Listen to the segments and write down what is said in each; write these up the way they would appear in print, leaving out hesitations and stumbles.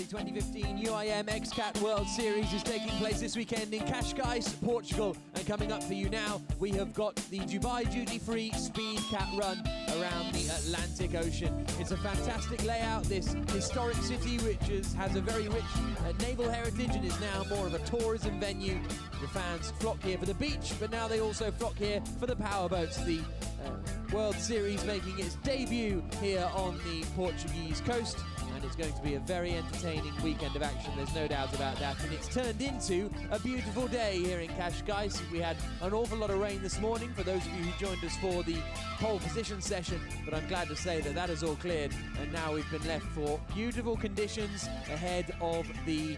The 2015 UIM XCAT World Series is taking place this weekend in Cascais, Portugal. And coming up for you now, we have got the Dubai duty-free Speed Cat Run around the Atlantic Ocean. It's a fantastic layout, this historic city which has a very rich naval heritage and is now more of a tourism venue. The fans flock here for the beach, but now they also flock here for the powerboats. The World Series making its debut here on the Portuguese coast, and it's going to be a very entertaining weekend of action, there's no doubt about that. And it's turned into a beautiful day here in Cascais. We had an awful lot of rain this morning for those of you who joined us for the pole position session, but I'm glad to say that that has all cleared, and now we've been left for beautiful conditions ahead of the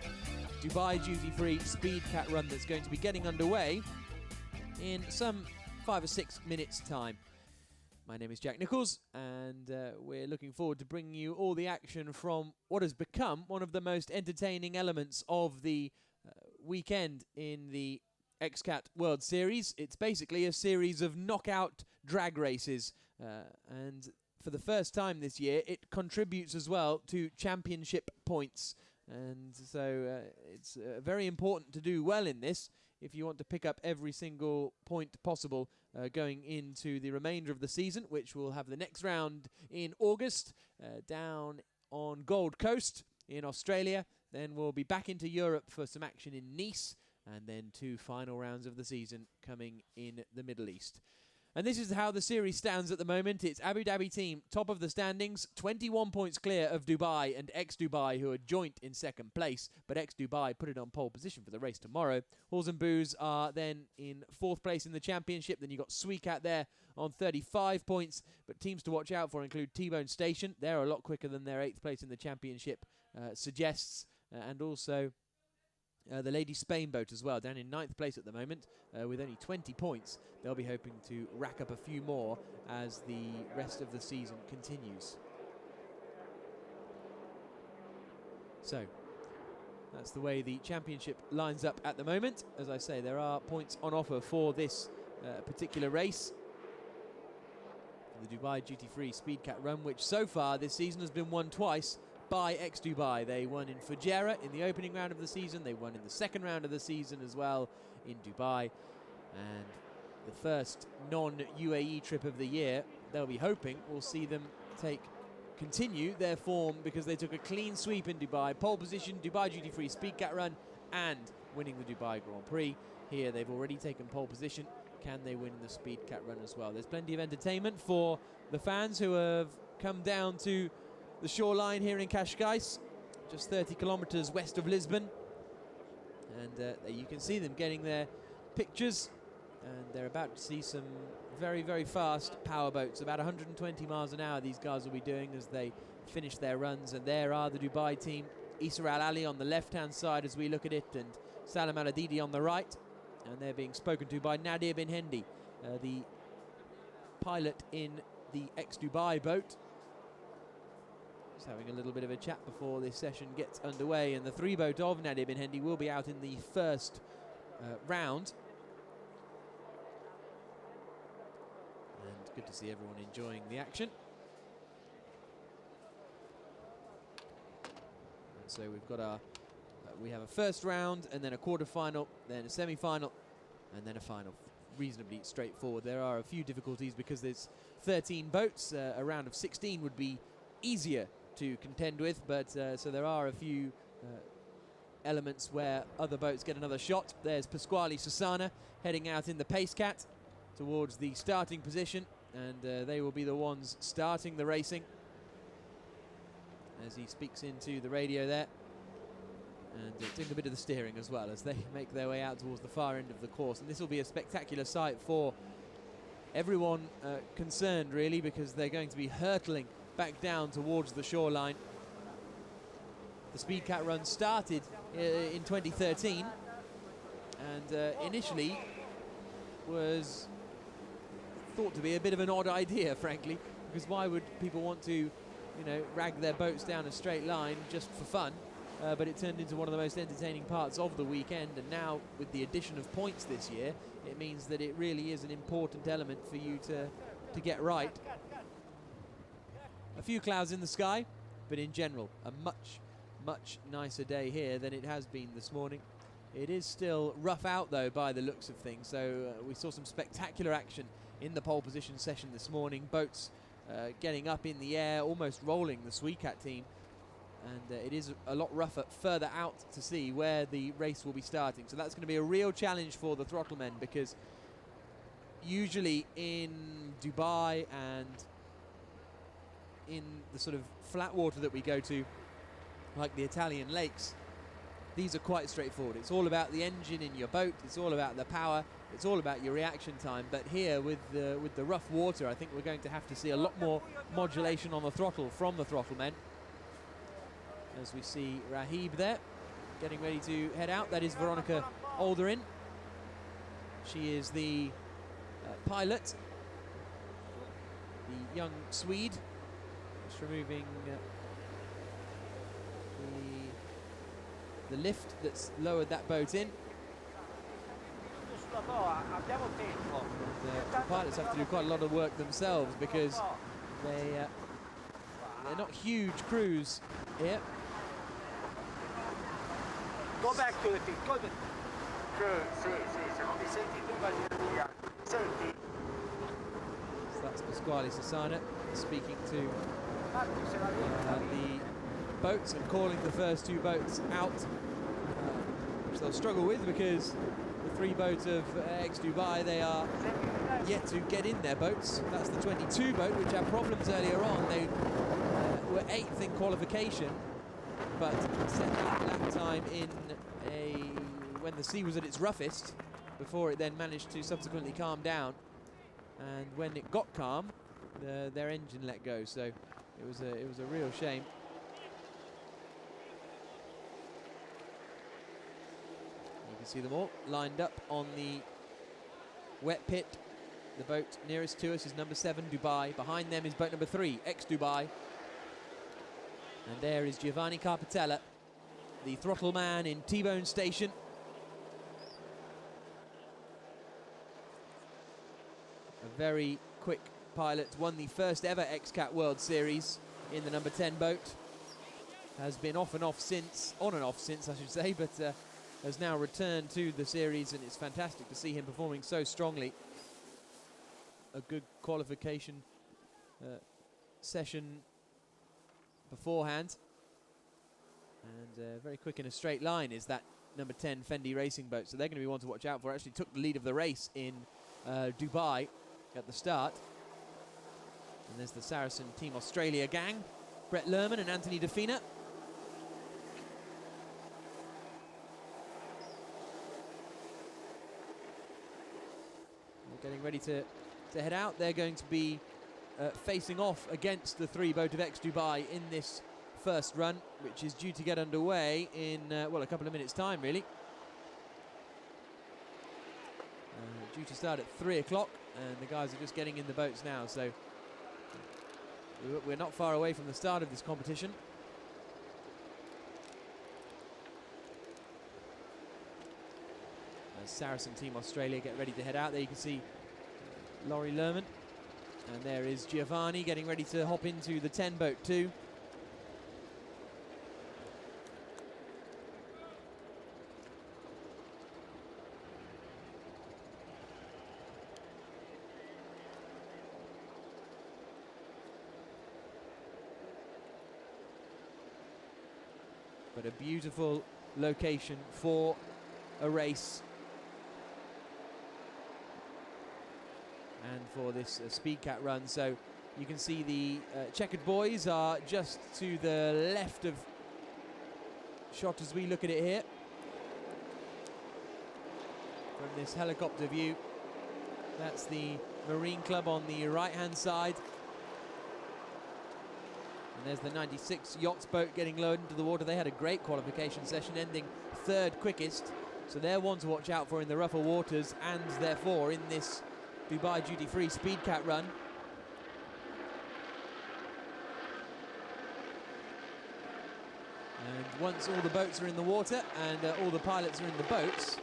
Dubai duty-free Speed Cat Run that's going to be getting underway in some 5 or 6 minutes time. My name is Jack Nichols, and we're looking forward to bringing you all the action from what has become one of the most entertaining elements of the weekend in the XCAT World Series. It's basically a series of knockout drag races, and for the first time this year it contributes as well to championship points. And so it's very important to do well in this if you want to pick up every single point possible going into the remainder of the season, which will have the next round in August down on Gold Coast in Australia. Then we'll be back into Europe for some action in Nice, and then 2 final rounds of the season coming in the Middle East. And this is how the series stands at the moment. It's Abu Dhabi team top of the standings, 21 points clear of Dubai and ex-Dubai, who are joint in second place, but ex-Dubai put it on pole position for the race tomorrow. Halls and Boos are then in 4th place in the championship. Then you've got XCAT there on 35 points, but teams to watch out for include T-Bone Station. They're a lot quicker than their 8th place in the championship suggests, and also the Lady Spain boat as well, down in 9th place at the moment with only 20 points. They'll be hoping to rack up a few more as the rest of the season continues. So that's the way the championship lines up at the moment. As I say, there are points on offer for this particular race, the Dubai duty-free Speed Cat Run, which so far this season has been won twice by ex-Dubai. They won in Fujairah in the opening round of the season. They won in the second round of the season as well in Dubai. And the first non-UAE trip of the year, they'll be hoping we'll see them continue their form, because they took a clean sweep in Dubai. Pole position, Dubai duty-free Speed Cat Run, and winning the Dubai Grand Prix. Here they've already taken pole position. Can they win the Speed Cat Run as well? There's plenty of entertainment for the fans who have come down to the shoreline here in Cascais, just 30 kilometres west of Lisbon, and you can see them getting their pictures, and they're about to see some very, very fast powerboats. About 120 miles an hour these guys will be doing as they finish their runs. And there are the Dubai team, Issa Al Ali on the left hand side as we look at it, and Salam Al Adidi on the right, and they're being spoken to by Nadir bin Hendi, the pilot in the ex-Dubai boat. Just having a little bit of a chat before this session gets underway, and the 3 boat of Nadir bin Hendi will be out in the first round. And good to see everyone enjoying the action. And so we've got we have a first round, and then a quarter-final, then a semi-final, and then a final. Reasonably straightforward. There are a few difficulties because there's 13 boats. A round of 16 would be easier to contend with, but so there are a few elements where other boats get another shot. There's Pasquale Susana heading out in the Pace Cat towards the starting position, and they will be the ones starting the racing as he speaks into the radio there, and doing a bit of the steering as well as they make their way out towards the far end of the course. And this will be a spectacular sight for everyone concerned, really, because they're going to be hurtling back down towards the shoreline. The Speed Cat Run started in 2013, and initially was thought to be a bit of an odd idea, frankly, because why would people want to, rag their boats down a straight line just for fun? But it turned into one of the most entertaining parts of the weekend, and now with the addition of points this year, it means that it really is an important element for you to get right. A few clouds in the sky, but in general, a much, much nicer day here than it has been this morning. It is still rough out though by the looks of things, so we saw some spectacular action in the pole position session this morning. Boats getting up in the air, almost rolling the XCAT team, and it is a lot rougher further out to sea where the race will be starting. So that's going to be a real challenge for the throttle men, because usually in Dubai and in the sort of flat water that we go to, like the Italian lakes, these are quite straightforward. It's all about the engine in your boat, it's all about the power, it's all about your reaction time. But here with the rough water, I think we're going to have to see a lot more modulation on the throttle from the throttle men. As we see Rahib there, getting ready to head out. That is Veronica Alderin. She is the pilot, the young Swede. Just removing the lift that's lowered that boat in. The pilots have to do quite a lot of work themselves, because they're not huge crews here. Go back to the thing. Go to So that's Pasquale Sassana speaking to the boats and calling the first two boats out, which they'll struggle with, because the three boats of ex-Dubai, they are yet to get in their boats. That's the 22 boat, which had problems earlier on. They were 8th in qualification, but set that lap time in when the sea was at its roughest, before it then managed to subsequently calm down. And when it got calm, their engine let go. So it was a real shame. You can see them all lined up on the wet pit. The boat nearest to us is number 7, Dubai. Behind them is boat number 3, ex-Dubai. And there is Giovanni Carpatella, the throttle man in T-Bone Station. A very quick pilot, won the first ever XCAT World Series in the number 10 boat. Has been on and off since, I should say, but has now returned to the series, and it's fantastic to see him performing so strongly. A good qualification session beforehand, and very quick in a straight line is that number 10 Fendi racing boat, so they're going to be one to watch out for. Actually took the lead of the race in Dubai at the start. And there's the Saracen Team Australia gang, Brett Lerman and Anthony Defina. They're getting ready to head out. They're going to be facing off against the 3 boat of ex-Dubai in this first run, which is due to get underway in, well, a couple of minutes' time, really. Due to start at 3 o'clock, and the guys are just getting in the boats now, so we're not far away from the start of this competition. As Saracen Team Australia get ready to head out, there you can see Laurie Lerman, and there is Giovanni getting ready to hop into the 10 boat too. But a beautiful location for a race and for this XCAT run. So you can see the checkered boys are just to the left of shot as we look at it here from this helicopter view. That's the Marine Club on the right hand side. And there's the 96 yachts boat getting lowered into the water. They had a great qualification session, ending 3rd quickest. So they're one to watch out for in the rougher waters, and therefore in this Dubai duty-free XCAT run. And once all the boats are in the water and all the pilots are in the boats,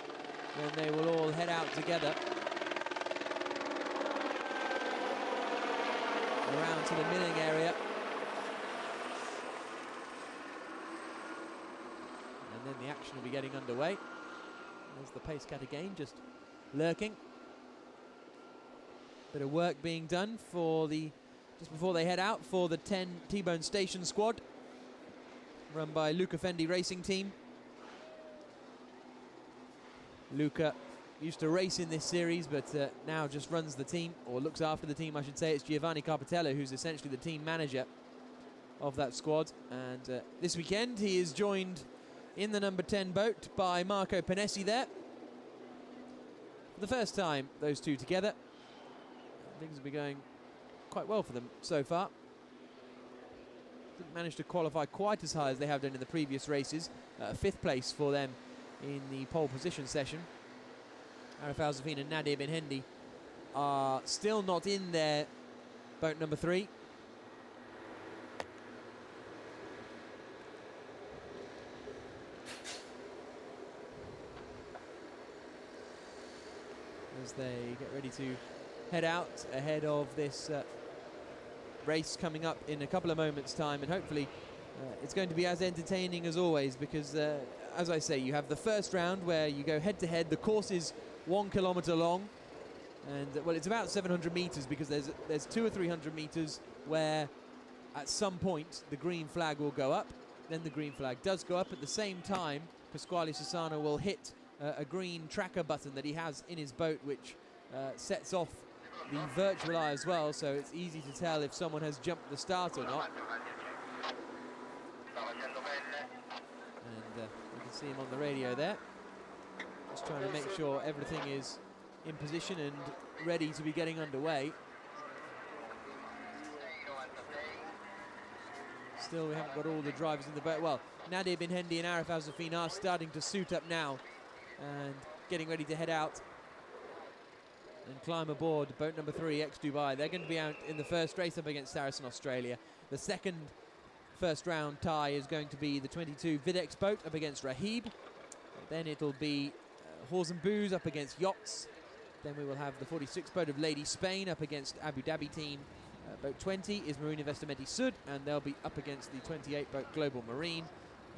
then they will all head out together around to the milling area. and then the action will be getting underway. There's the pace cat again, just lurking. Bit of work being done for just before they head out for the 10 T-Bone Station squad, run by Luca Fendi Racing Team. Luca used to race in this series, but now just runs the team, or looks after the team, I should say. It's Giovanni Carpatello who's essentially the team manager of that squad. And this weekend he is joined in the number 10 boat by Marco Panessi there. For the first time, those two together. Things will be going quite well for them so far. Didn't manage to qualify quite as high as they have done in the previous races. 5th place for them in the pole position session. Arif Al-Zafin and Nadir Bin Hendi are still not in their boat number 3. As they get ready to head out ahead of this race coming up in a couple of moments' time, and hopefully it's going to be as entertaining as always, because as I say, you have the first round where you go head to head. The course is 1 kilometre long, and well, it's about 700 metres, because there's 200 or 300 metres where at some point the green flag will go up. Then the green flag does go up. At the same time, Pasquale Sassano will hit a green tracker button that he has in his boat, which sets off the virtual eye as well, so it's easy to tell if someone has jumped the start or not. And you can see him on the radio there, just trying to make sure everything is in position and ready to be getting underway. Still, we haven't got all the drivers in the boat. Well, Nadir Bin Hendi and Arif Al-Zafin are starting to suit up now and getting ready to head out and climb aboard boat number 3, X-Dubai. They're going to be out in the first race up against Saracen Australia. The second first round tie is going to be the 22 Videx boat up against Rahib. Then it'll be Horse and Booze up against Yachts. Then we will have the 46 boat of Lady Spain up against Abu Dhabi team. Boat 20 is Marine Investimenti Sud, and they'll be up against the 28 boat Global Marine.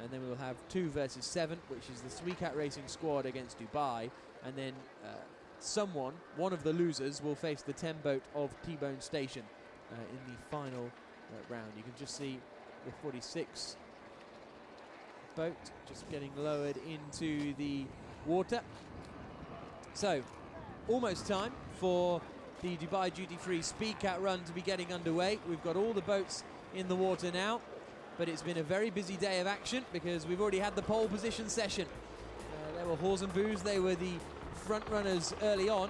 And then we will have 2 versus 7, which is the XCAT Racing squad against Dubai. And then one of the losers, will face the 10 boat of T-Bone Station in the final round. You can just see the 46 boat just getting lowered into the water. So, almost time for the Dubai Duty Free Speed Cat run to be getting underway. We've got all the boats in the water now, but it's been a very busy day of action because we've already had the pole position session. There were Horse and Booze, they were the front runners early on.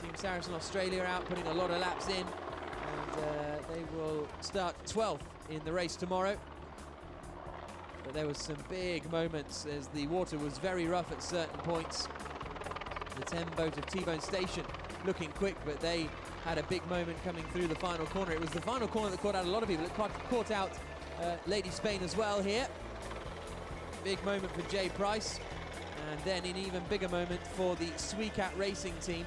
Team Saracen Australia out putting a lot of laps in, and they will start 12th in the race tomorrow. But there was some big moments as the water was very rough at certain points. The 10 boat of T-Bone Station looking quick, but they had a big moment coming through the final corner. It was the final corner that caught out a lot of people. It caught out Lady Spain as well here. Big moment for Jay Price. And then an even bigger moment for the XCAT Racing team.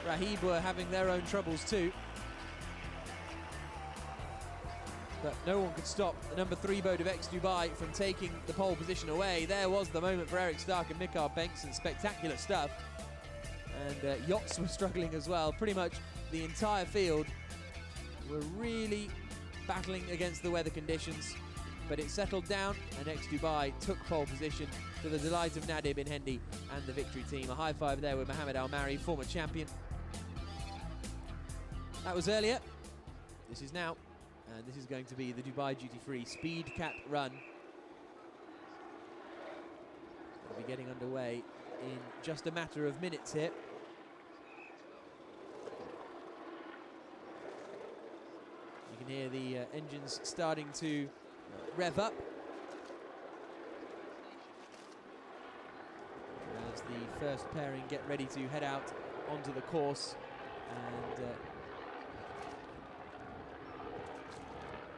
Rahib were having their own troubles too. But no one could stop the number 3 boat of X-Dubai from taking the pole position away. There was the moment for Eric Stark and Mikael Bengtsson. Spectacular stuff. And Yachts were struggling as well. Pretty much the entire field were really battling against the weather conditions. But it settled down, and X-Dubai took pole position to the delight of Nadir Bin Hendi and the victory team. A high five there with Mohamed Al-Mari, former champion. That was earlier. This is now. And this is going to be the Dubai Duty Free Speed Cat run. It'll be getting underway in just a matter of minutes here. You can hear the engines starting to rev up as the first pairing get ready to head out onto the course. And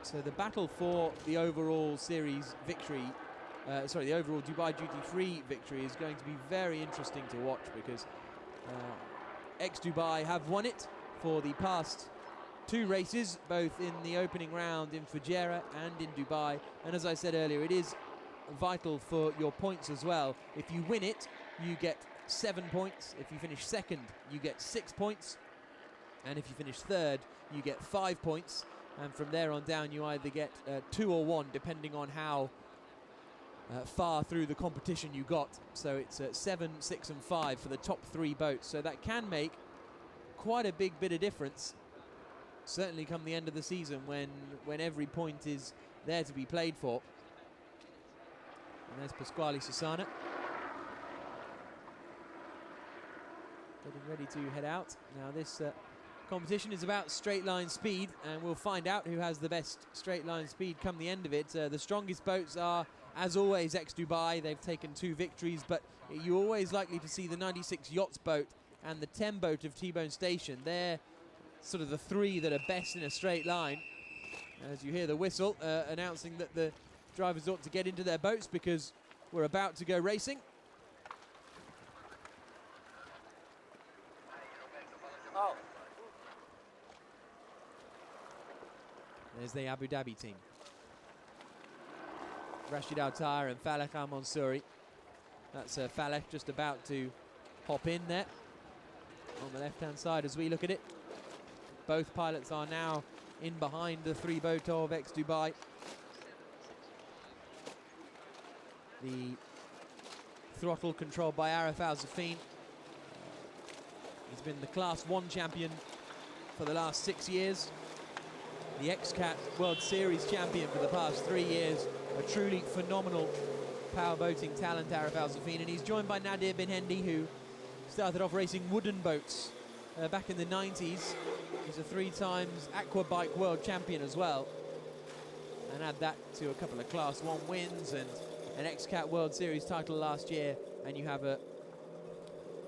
so the battle for the overall series victory, the overall Dubai Duty Free victory is going to be very interesting to watch, because X-Dubai have won it for the past 2 races, both in the opening round in Fujairah and in Dubai. And as I said earlier, it is vital for your points as well. If you win it, you get 7 points. If you finish second, you get 6 points. And if you finish third, you get 5 points. And from there on down, you either get 2 or 1, depending on how far through the competition you got. So it's 7, 6 and 5 for the top 3 boats. So that can make quite a big bit of difference, certainly come the end of the season when every point is there to be played for. And there's Pasquale Susana getting ready to head out. Now this competition is about straight line speed, and we'll find out who has the best straight line speed come the end of it. The strongest boats are, as always, X-Dubai. They've taken 2 victories, but you're always likely to see the 96 Yachts boat and the 10 boat of T-Bone Station. They're sort of the 3 that are best in a straight line. As you hear the whistle announcing that the drivers ought to get into their boats because we're about to go racing. Oh. There's the Abu Dhabi team. Rashid Al-Tahir and Falek Al-Mansouri. That's Falek just about to hop in there on the left-hand side as we look at it. Both pilots are now in behind the 3 boat of X-Dubai. The throttle controlled by Arif Al-Zafin. He's been the Class 1 champion for the last 6 years. The XCAT World Series champion for the past 3 years. A truly phenomenal powerboating talent, Arif Al-Zafin. And he's joined by Nadir Bin Hendi, who started off racing wooden boats back in the 90s. He's a 3 times aqua bike world champion as well. And add that to a couple of Class 1 wins and an XCAT World Series title last year, and you have a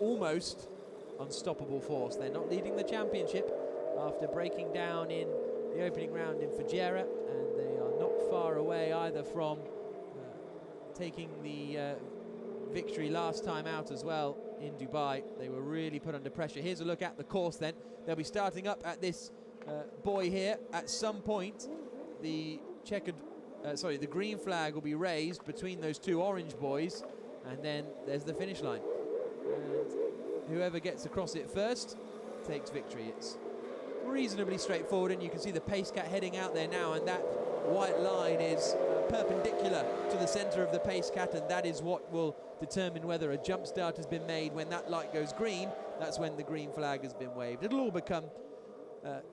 almost unstoppable force. They're not leading the championship after breaking down in the opening round in Fujairah, and they are not far away either from taking the victory last time out as well in Dubai. They were really put under pressure. Here's a look at the course then. They'll be starting up at this buoy here. At some point, the the green flag will be raised between those 2 orange buoys, and then there's the finish line. And whoever gets across it first takes victory. It's reasonably straightforward, and you can see the pace cat heading out there now, and that white line is perpendicular to the center of the pace cat, and that is what will determine whether a jump start has been made. When that light goes green, that's when the green flag has been waved. It'll all become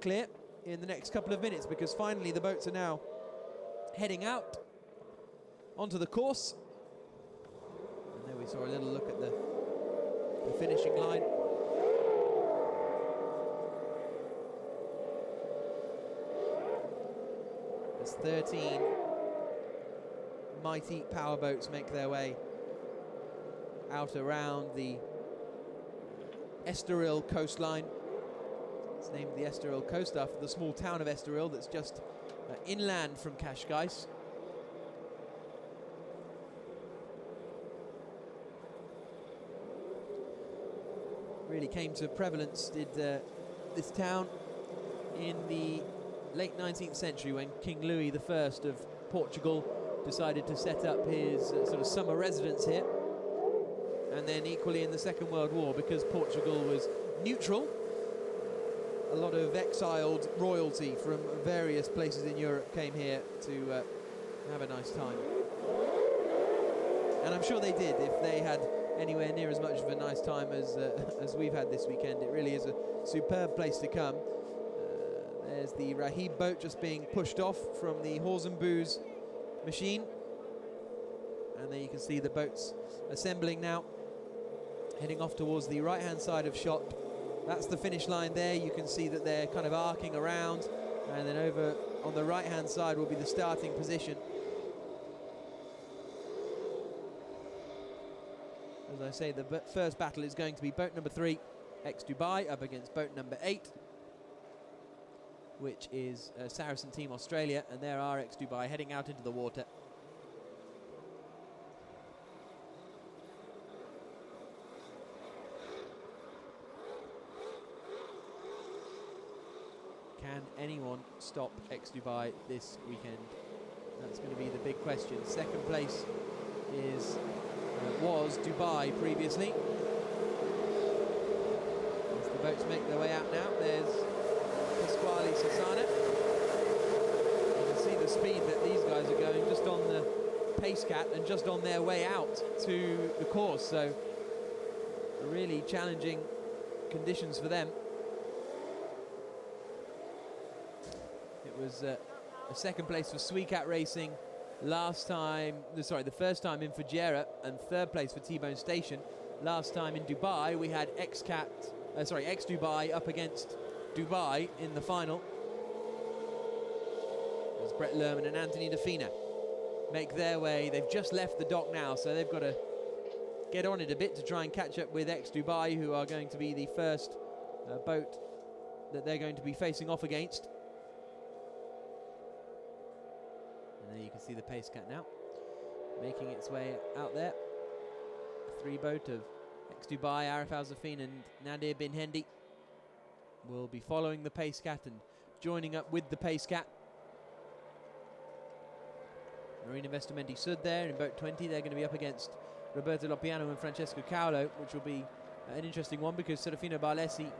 clear in the next couple of minutes, because finally the boats are now heading out onto the course. And there we saw a little look at the finishing line. As 13 mighty powerboats make their way out around the Estoril coastline. It's named the Estoril coast after the small town of Estoril that's just inland from Cascais. Really came to prevalence, did this town, in the late 19th century when King Louis I of Portugal decided to set up his sort of summer residence here. And then equally in the Second World War, because Portugal was neutral, a lot of exiled royalty from various places in Europe came here to have a nice time. And I'm sure they did if they had anywhere near as much of a nice time as we've had this weekend. It really is a superb place to come. There's the Rahib boat just being pushed off from the Horsenbooz machine. And there you can see the boats assembling now, heading off towards the right-hand side of shot. That's the finish line there. You can see that they're kind of arcing around, and then over on the right-hand side will be the starting position. As I say, the first battle is going to be boat number 3, X-Dubai, up against boat number 8, which is Saracen Team Australia, and there are X-Dubai heading out into the water. Can anyone stop X-Dubai this weekend? That's going to be the big question. Second place was Dubai previously. As the boats make their way out now, there's Cascais Sasana. You can see the speed that these guys are going just on the XCAT and just on their way out to the course. So really challenging conditions for them. It was a second place for XCAT Racing last time, sorry, the first time in Fujairah, and third place for T-Bone Station. Last time in Dubai, we had ex-Dubai up against Dubai in the final. As Brett Lerman and Anthony Defina make their way. They've just left the dock now, so they've got to get on it a bit to try and catch up with ex-Dubai, who are going to be the first boat that they're going to be facing off against. And there you can see the XCAT now making its way out there. A three-boat of ex-Dubai, Arif Al-Zafin and Nadir bin Hendi will be following the XCAT and joining up with the XCAT. Marina Vestimenti Sud there in boat 20. They're going to be up against Roberto Lopiano and Francesco Caulo, which will be an interesting one because Serafino Barlesi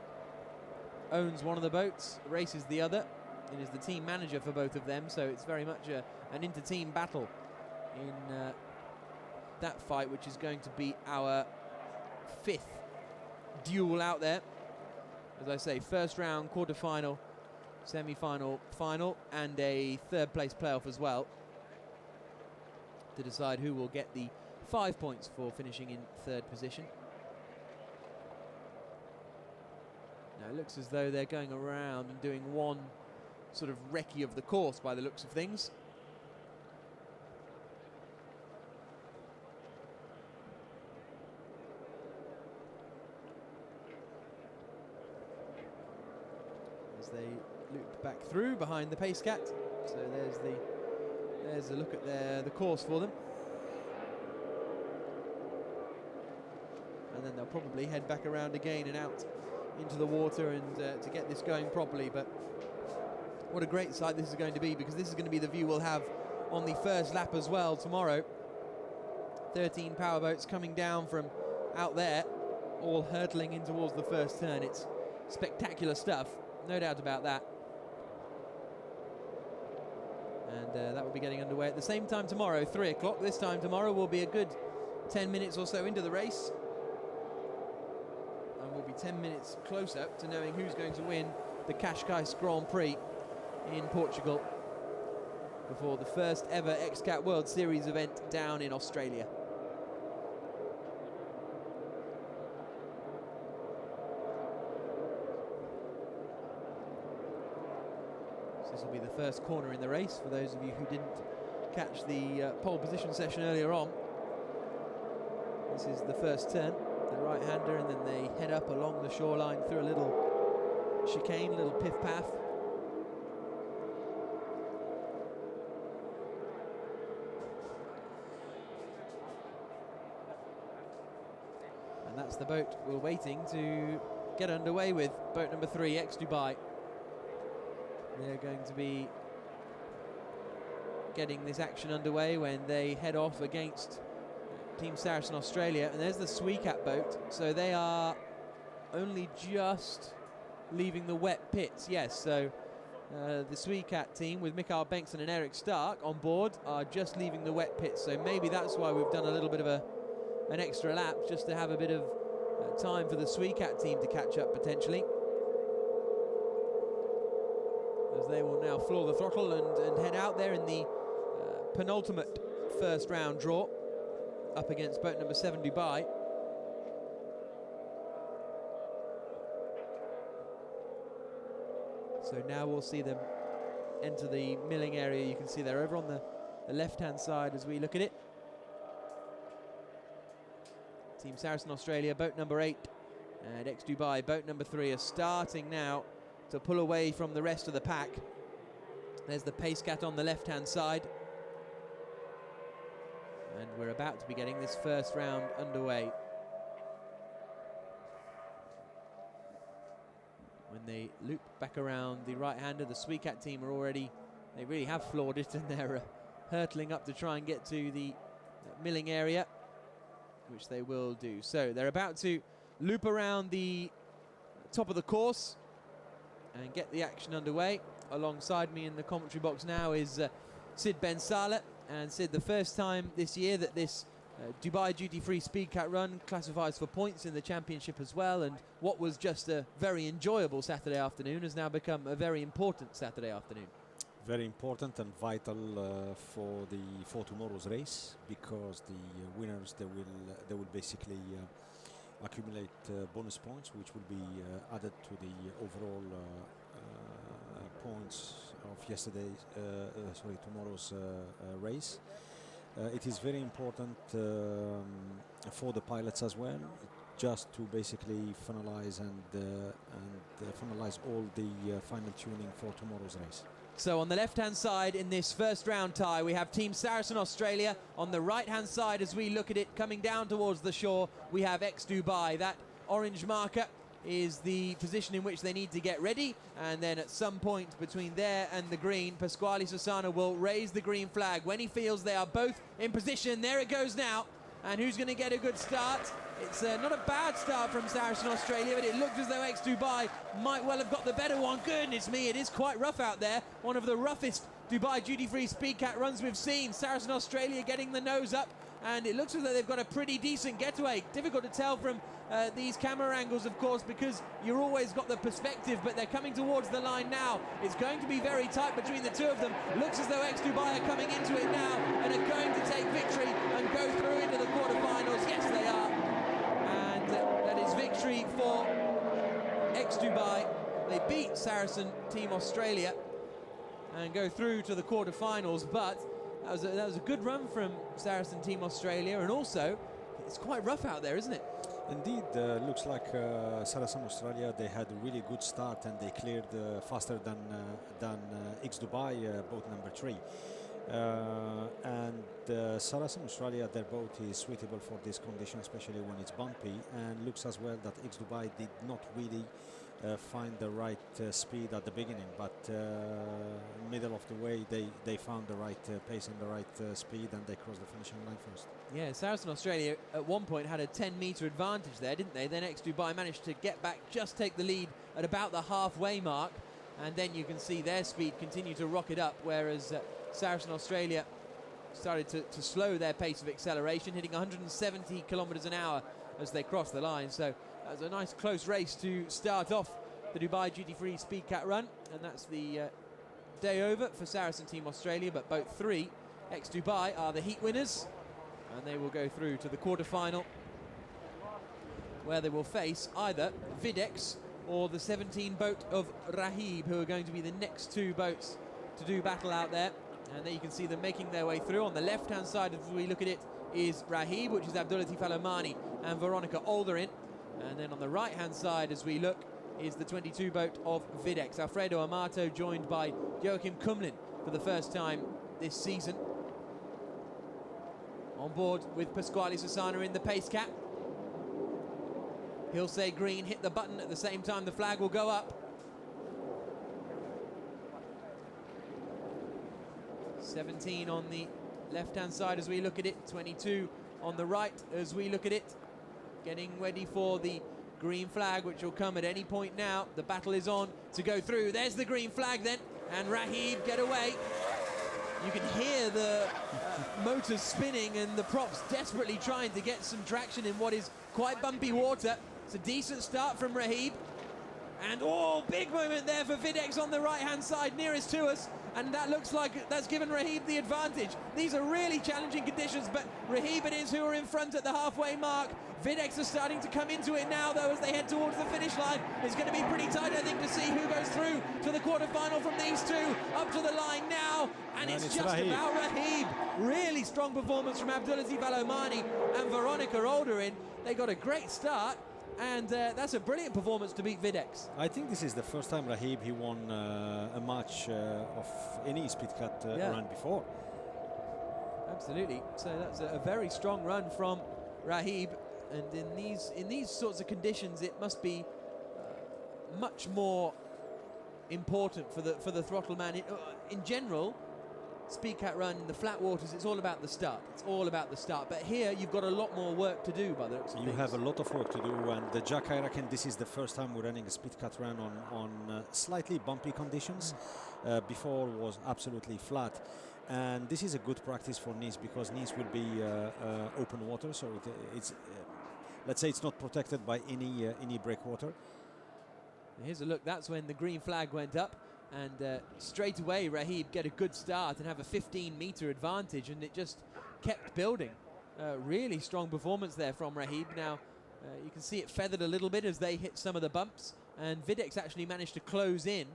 owns one of the boats, races the other, and is the team manager for both of them, so it's very much an inter-team battle in that fight, which is going to be our fifth duel out there. As I say, first round, quarter-final, semi-final, final, and a third-place playoff as well to decide who will get the 5 points for finishing in third position. Now it looks as though they're going around and doing one sort of recce of the course by the looks of things. As they loop back through behind the XCAT. So there's a look at the course for them. And then they'll probably head back around again and out into the water and to get this going properly. But what a great sight this is going to be, because this is going to be the view we'll have on the first lap as well tomorrow. 13 powerboats coming down from out there, all hurtling in towards the first turn. It's spectacular stuff, no doubt about that. And that will be getting underway at the same time tomorrow, 3 o'clock. This time tomorrow will be a good 10 minutes or so into the race. And we'll be 10 minutes closer to knowing who's going to win the Cascais Grand Prix in Portugal before the first ever XCAT World Series event down in Australia. So this will be the first corner in the race for those of you who didn't catch the pole position session earlier on. This is the first turn, the right-hander, and then they head up along the shoreline through a little chicane, a little piff-paff. And that's the boat we're waiting to get underway with, boat number 3, ex-Dubai. They're going to be getting this action underway when they head off against Team Saracen Australia. And there's the XCAT boat, so they are only just leaving the wet pits. Yes, so the XCAT team with Mikael Bengtsson and Eric Stark on board are just leaving the wet pits, so maybe that's why we've done a little bit of an extra lap, just to have a bit of time for the XCAT team to catch up potentially, as they will now floor the throttle and head out there in the penultimate first round draw up against boat number 7 Dubai. So now we'll see them enter the milling area. You can see they're over on the left-hand side as we look at it. Team Saracen Australia, boat number 8, and ex-Dubai, boat number 3, are starting now to pull away from the rest of the pack. There's the XCAT on the left-hand side. And we're about to be getting this first round underway. When they loop back around the right-hander, the XCAT team are already, they really have floored it, and they're hurtling up to try and get to the milling area, which they will do. So they're about to loop around the top of the course and get the action underway. Alongside me in the commentary box now is Sid Ben Salah. And Sid, the first time this year that this Dubai duty-free Speed Cat run classifies for points in the championship as well, and what was just a very enjoyable Saturday afternoon has now become a very important Saturday afternoon. Very important and vital for tomorrow's race, because the winners they will basically accumulate bonus points, which will be added to the overall points of tomorrow's race. It is very important for the pilots as well, just to basically finalize and finalize all the final tuning for tomorrow's race. So on the left-hand side in this first round tie, we have Team Saracen Australia. On the right-hand side, as we look at it coming down towards the shore, we have Dubai. That orange marker is the position in which they need to get ready, and then at some point between there and the green, Pasquale Susana will raise the green flag when he feels they are both in position. There it goes now, and who's going to get a good start? It's not a bad start from Saracen Australia, but it looked as though Dubai might well have got the better one. Goodness me, it is quite rough out there. One of the roughest Dubai duty-free Speed Cat runs we've seen. Saracen Australia getting the nose up, and it looks as though they've got a pretty decent getaway. Difficult to tell from these camera angles, of course, because you've always got the perspective, but they're coming towards the line now. It's going to be very tight between the two of them. Looks as though Dubai are coming into it now and are going to take victory and go through into the quarterfinals. Yes, they are. And that is victory for Dubai. They beat Saracen Team Australia and go through to the quarterfinals, but that was a good run from Saracen Team Australia, and also it's quite rough out there, isn't it? Indeed, looks like Saracen Australia, they had a really good start and they cleared faster than Dubai, boat number 3. And Saracen Australia, their boat is suitable for this condition, especially when it's bumpy, and looks as well that Dubai did not really find the right speed at the beginning, but middle of the way they found the right pace and the right speed, and they crossed the finishing line first. Yeah, Saracen Australia at one point had a 10-metre advantage there, didn't they? Then Dubai managed to get back, just take the lead at about the halfway mark, and then you can see their speed continue to rocket up, whereas Saracen Australia started to slow their pace of acceleration, hitting 170 kilometres an hour as they crossed the line. So that was a nice close race to start off the Dubai duty-free Speed Cat run, and that's the day over for Saracen Team Australia, but boat 3, Dubai, are the heat winners, and they will go through to the quarter-final, where they will face either Videx or the 17 boat of Rahib, who are going to be the next two boats to do battle out there. And there you can see them making their way through. On the left-hand side, as we look at it, is Rahib, which is Abdulatif Alomani and Veronica Alderin. And then on the right-hand side, as we look, is the 22 boat of Videx. Alfredo Amato joined by Joachim Kumlin for the first time this season. On board with Pasquale Susana in the pace cap. He'll say green, hit the button at the same time the flag will go up. 17 on the left-hand side as we look at it, 22 on the right as we look at it. Getting ready for the green flag, which will come at any point now. The battle is on to go through. There's the green flag then, and Rahib get away. You can hear the motors spinning and the props desperately trying to get some traction in what is quite bumpy water. It's a decent start from Rahib. And big moment there for Videx on the right-hand side, nearest to us. And that looks like that's given Rahib the advantage. These are really challenging conditions, but Rahib it is who are in front at the halfway mark. Videx are starting to come into it now, though, as they head towards the finish line. It's going to be pretty tight, I think, to see who goes through to the quarterfinal from these two. Up to the line now, and it's just Rahib. About Rahib. Really strong performance from Abdulatif Alomani and Veronica Alderin. They got a great start. And that's a brilliant performance to beat Videx. I think this is the first time Rahib he won a match of any Speed Cat run before. Absolutely. So that's a very strong run from Rahib. And in these sorts of conditions, it must be much more important for the throttle man. In general, Speed Cat Run in the flat waters, it's all about the start. It's all about the start. But here, you've got a lot more work to do by the looks of things. You have a lot of work to do, and the Jack, I reckon this is the first time we're running a Speed Cat Run on slightly bumpy conditions. Before was absolutely flat. And this is a good practice for Nice, because Nice will be open water, so it's let's say it's not protected by any breakwater. Here's a look. That's when the green flag went up, and straight away Rahib get a good start and have a 15-meter advantage, and it just kept building. Really strong performance there from Rahib. Now you can see it feathered a little bit as they hit some of the bumps, and Videx actually managed to close in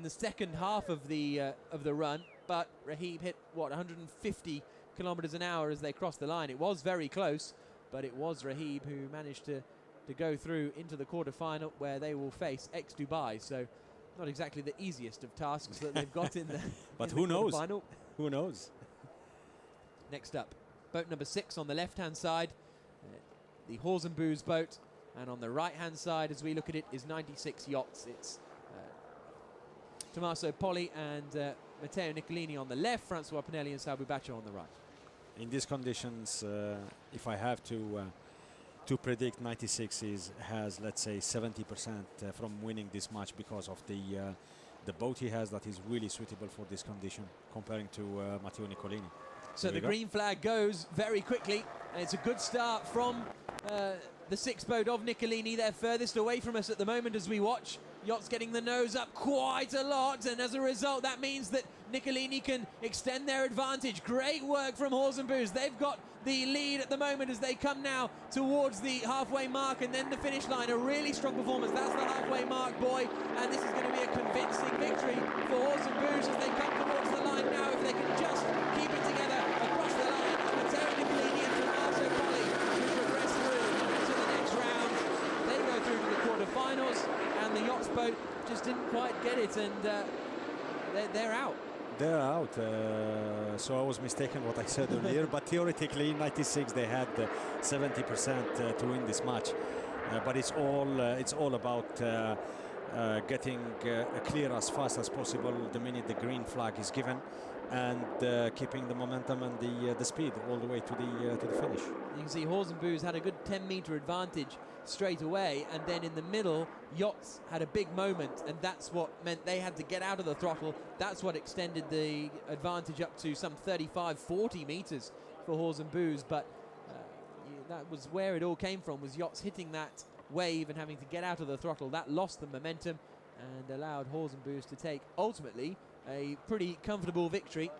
the second half of the run, but Rahib hit, what, 150 kilometers an hour as they crossed the line. It was very close, but it was Rahib who managed to go through into the quarterfinal, where they will face Dubai. So not exactly the easiest of tasks that they've got in the but in who the knows? quarterfinal. Who knows? Next up, boat number 6 on the left-hand side, the Horsenbooz boat, and on the right-hand side, as we look at it, is 96 Yachts. It's Tommaso Poli and Matteo Niccolini on the left, Francois Pinelli and Sabu Baccio on the right. In these conditions, if I have to predict, 96 has, let's say, 70% from winning this match, because of the boat he has that is really suitable for this condition, comparing to Matteo Niccolini. So the green flag goes very quickly, and it's a good start from the 6th boat of Niccolini. They're furthest away from us at the moment as we watch. Yachts getting the nose up quite a lot, and as a result that means that Niccolini can extend their advantage. Great work from Horsenbooz. They've got the lead at the moment as they come now towards the halfway mark and then the finish line. A really strong performance. That's the halfway mark, boy, and this is going to be a convincing victory for Horsenbooz as they come towards the line now. If they can just keep it together across the line, Matteo Niccolini and Tommaso Poli who progress through to the next round. They go through to the quarterfinals, and the Yachts boat just didn't quite get it, and they're out. They're out. So I was mistaken what I said earlier, but theoretically 96 they had 70% to win this match, but it's all about getting clear as fast as possible the minute the green flag is given, and keeping the momentum and the speed all the way to the finish. You can see Horsenbooz had a good 10-meter advantage straight away, and then in the middle Yachts had a big moment, and that's what meant they had to get out of the throttle. That's what extended the advantage up to some 35-40 meters for Horsenbooz, but that was where it all came from, was Yachts hitting that wave and having to get out of the throttle. That lost the momentum and allowed Horsenbooz to take ultimately a pretty comfortable victory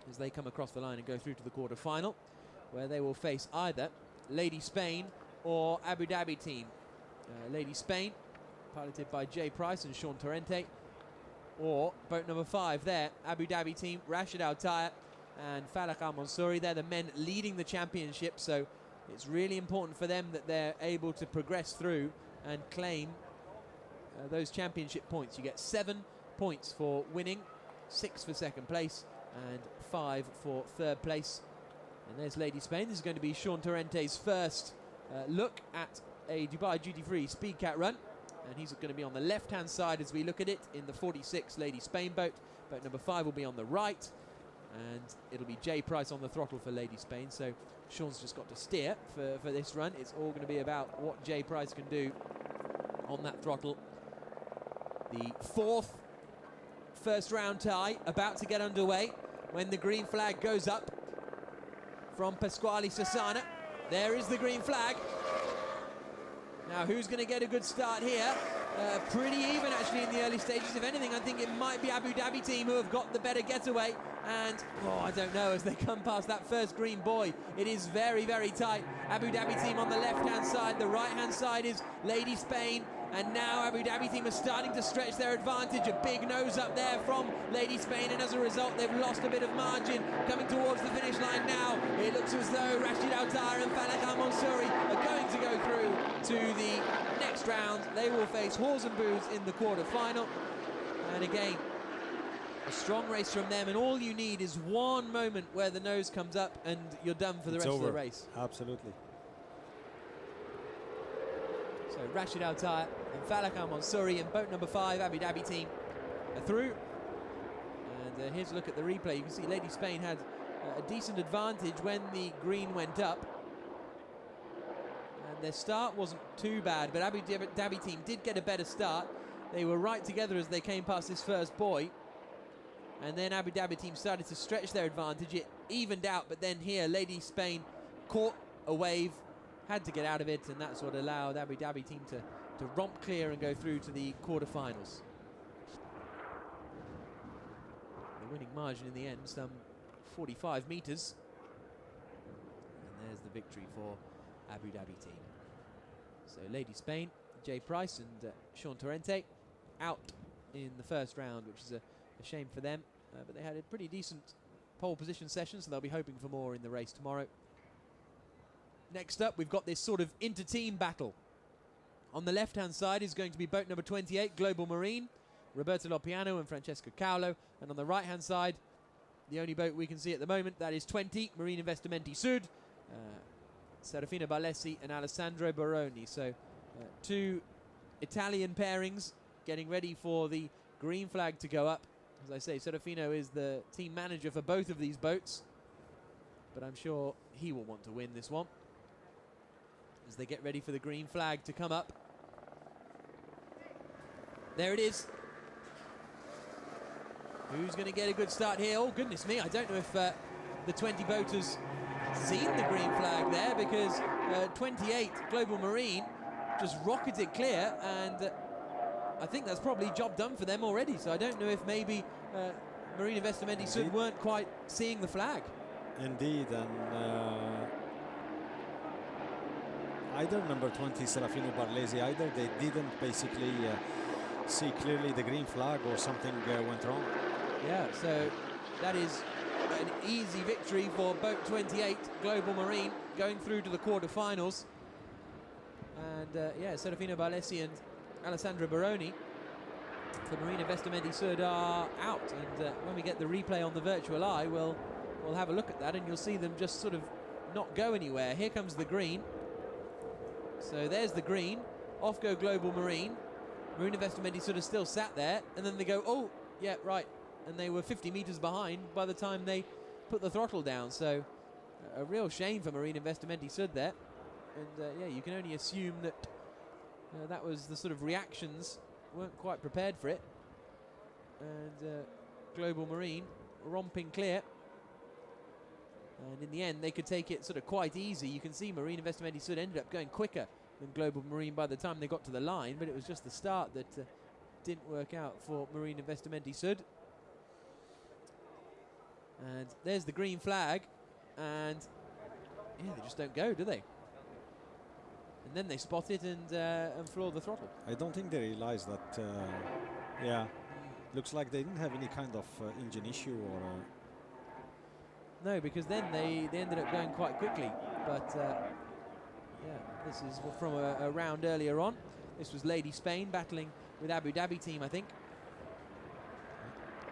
as they come across the line and go through to the quarter-final, where they will face either Lady Spain or Abu Dhabi team. Lady Spain, piloted by Jay Price and Sean Torrente, or boat number 5 there, Abu Dhabi team, Rashid Al-Taya and Falak Al-Mansouri. They're the men leading the championship, so it's really important for them that they're able to progress through and claim those championship points. You get 7 points for winning, 6 for second place, and 5 for third place. And there's Lady Spain. This is going to be Sean Torrente's first look at a Dubai duty-free Speed Cat Run, and he's going to be on the left-hand side as we look at it in the 46 Lady Spain boat. Boat number 5 will be on the right, and it'll be Jay Price on the throttle for Lady Spain. So Sean's just got to steer for this run. It's all going to be about what Jay Price can do on that throttle. The 4th first round tie about to get underway when the green flag goes up from Pasquale Sassana. There is the green flag. Now, who's going to get a good start here? Pretty even, actually, in the early stages. If anything, I think it might be Abu Dhabi team who have got the better getaway. And, I don't know, as they come past that first green buoy, it is very, very tight. Abu Dhabi team on the left-hand side. The right-hand side is Lady Spain. And now Abu Dhabi team are starting to stretch their advantage. A big nose up there from Lady Spain, and as a result they've lost a bit of margin coming towards the finish line now. It looks as though Rashid Al-Taya and Falak Al-Mansouri are going to go through to the next round. They will face Horsenbooz in the quarter-final. And again, a strong race from them, and all you need is one moment where the nose comes up and you're done for the rest of the race. Absolutely. So Rashid Al-Taya and Falak Al-Mansouri in boat number 5, Abu Dhabi team, are through. And here's a look at the replay. You can see Lady Spain had a decent advantage when the green went up. And their start wasn't too bad, but Abu Dhabi team did get a better start. They were right together as they came past this first buoy. And then Abu Dhabi team started to stretch their advantage. It evened out, but then here Lady Spain caught a wave, had to get out of it, and that's what allowed Abu Dhabi team to romp clear and go through to the quarterfinals. The winning margin in the end, some 45 metres. And there's the victory for Abu Dhabi team. So Lady Spain, Jay Price and Sean Torrente out in the first round, which is a shame for them. But they had a pretty decent pole position session, so they'll be hoping for more in the race tomorrow. Next up, we've got this sort of inter-team battle. On the left-hand side is going to be boat number 28, Global Marine, Roberto Lopiano and Francesco Caulo. And on the right-hand side, the only boat we can see at the moment, that is 20, Marine Investimenti Sud, Serafino Barlesi and Alessandro Baroni. So two Italian pairings getting ready for the green flag to go up. As I say, Serafino is the team manager for both of these boats, but I'm sure he will want to win this one as they get ready for the green flag to come up. There it is. Who's going to get a good start here? Oh, goodness me, I don't know if the 20 boaters seen the green flag there, because 28 Global Marine just rocketed clear, and I think that's probably job done for them already. So I don't know if maybe Marine Investimenti Sud weren't quite seeing the flag. Indeed, and either number 20 Serafino Barlesi, either they didn't basically see clearly the green flag, or something went wrong. Yeah, so that is an easy victory for boat 28 Global Marine, going through to the quarterfinals. And yeah, Serafino Barlesi and Alessandro Baroni for Marine Investimenti Sud are out. And when we get the replay on the virtual eye, we'll have a look at that, and you'll see them just sort of not go anywhere. Here comes the green. So there's the green. Off go Global Marine. Marine Investimenti Sud are still sat there, and then they go, oh, yeah, right. And they were 50 metres behind by the time they put the throttle down. So a real shame for Marine Investimenti Sud there. And yeah, you can only assume that that was the sort of reactions, weren't quite prepared for it. And Global Marine romping clear. And in the end, they could take it sort of quite easy. You can see Marine Investimenti Sud ended up going quicker than Global Marine by the time they got to the line, but it was just the start that didn't work out for Marine Investimenti Sud. And there's the green flag, and yeah, they just don't go, do they? And then they spot it and floor the throttle. I don't think they realized that. Yeah, looks like they didn't have any kind of engine issue or. No, because then they ended up going quite quickly. But yeah, this is from a round earlier on. This was Lady Spain battling with Abu Dhabi team, I think.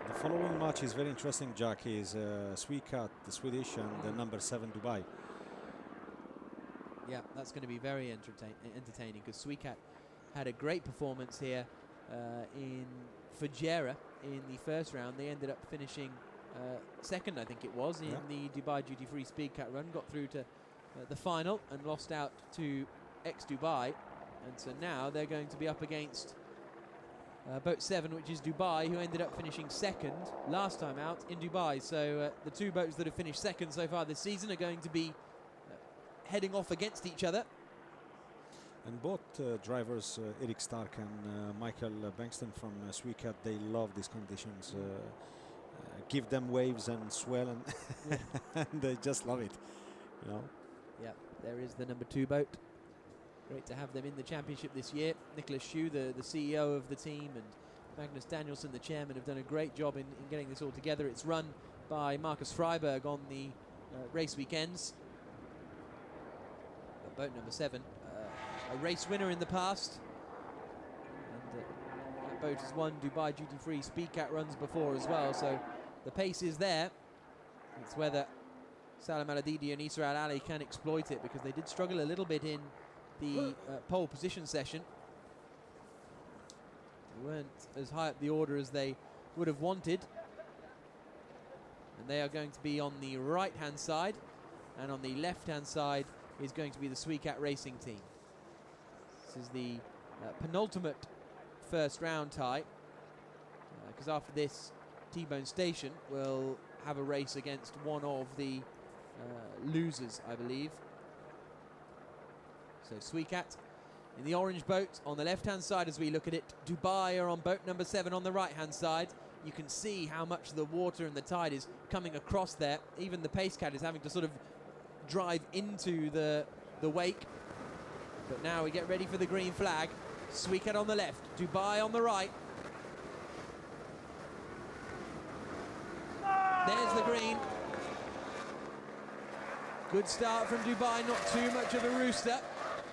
The following match is very interesting, Jack. Is XCAT, the Swedish, and the number 7 Dubai. Yeah, that's going to be very entertaining, because XCAT had a great performance here in Fujairah in the first round. They ended up finishing second, I think it was, in the Dubai Duty Free Speed Cat run. Got through to the final and lost out to Dubai. And so now they're going to be up against boat 7, which is Dubai, who ended up finishing second last time out in Dubai. So the two boats that have finished second so far this season are going to be heading off against each other. And both drivers, Eric Stark and Michael Bankston from XCAT, they love these conditions. Give them waves and swell, and, and they just love it, you know. Yeah, there is the number 2 boat. Great to have them in the championship this year. Nicholas Shue, the CEO of the team, and Magnus Danielsson, the chairman, have done a great job in getting this all together. It's run by Marcus Freiberg on the race weekends. Boat number 7, a race winner in the past, and that boat has won Dubai Duty Free Speed Cat runs before as well, so the pace is there. It's whether Salam Al-Adidi and Issa Al-Ali can exploit it, because they did struggle a little bit in the pole position session. They weren't as high up the order as they would have wanted. And they are going to be on the right-hand side, and on the left-hand side is going to be the XCAT Racing team. This is the penultimate first round tie, because after this, T-Bone Station will have a race against one of the losers, I believe. So XCAT in the orange boat on the left-hand side as we look at it. Dubai are on boat number 7 on the right-hand side. You can see how much the water and the tide is coming across there. Even the pace cat is having to sort of drive into the wake. But now we get ready for the green flag. XCAT on the left, Dubai on the right. There's the green. Good start from Dubai, not too much of a rooster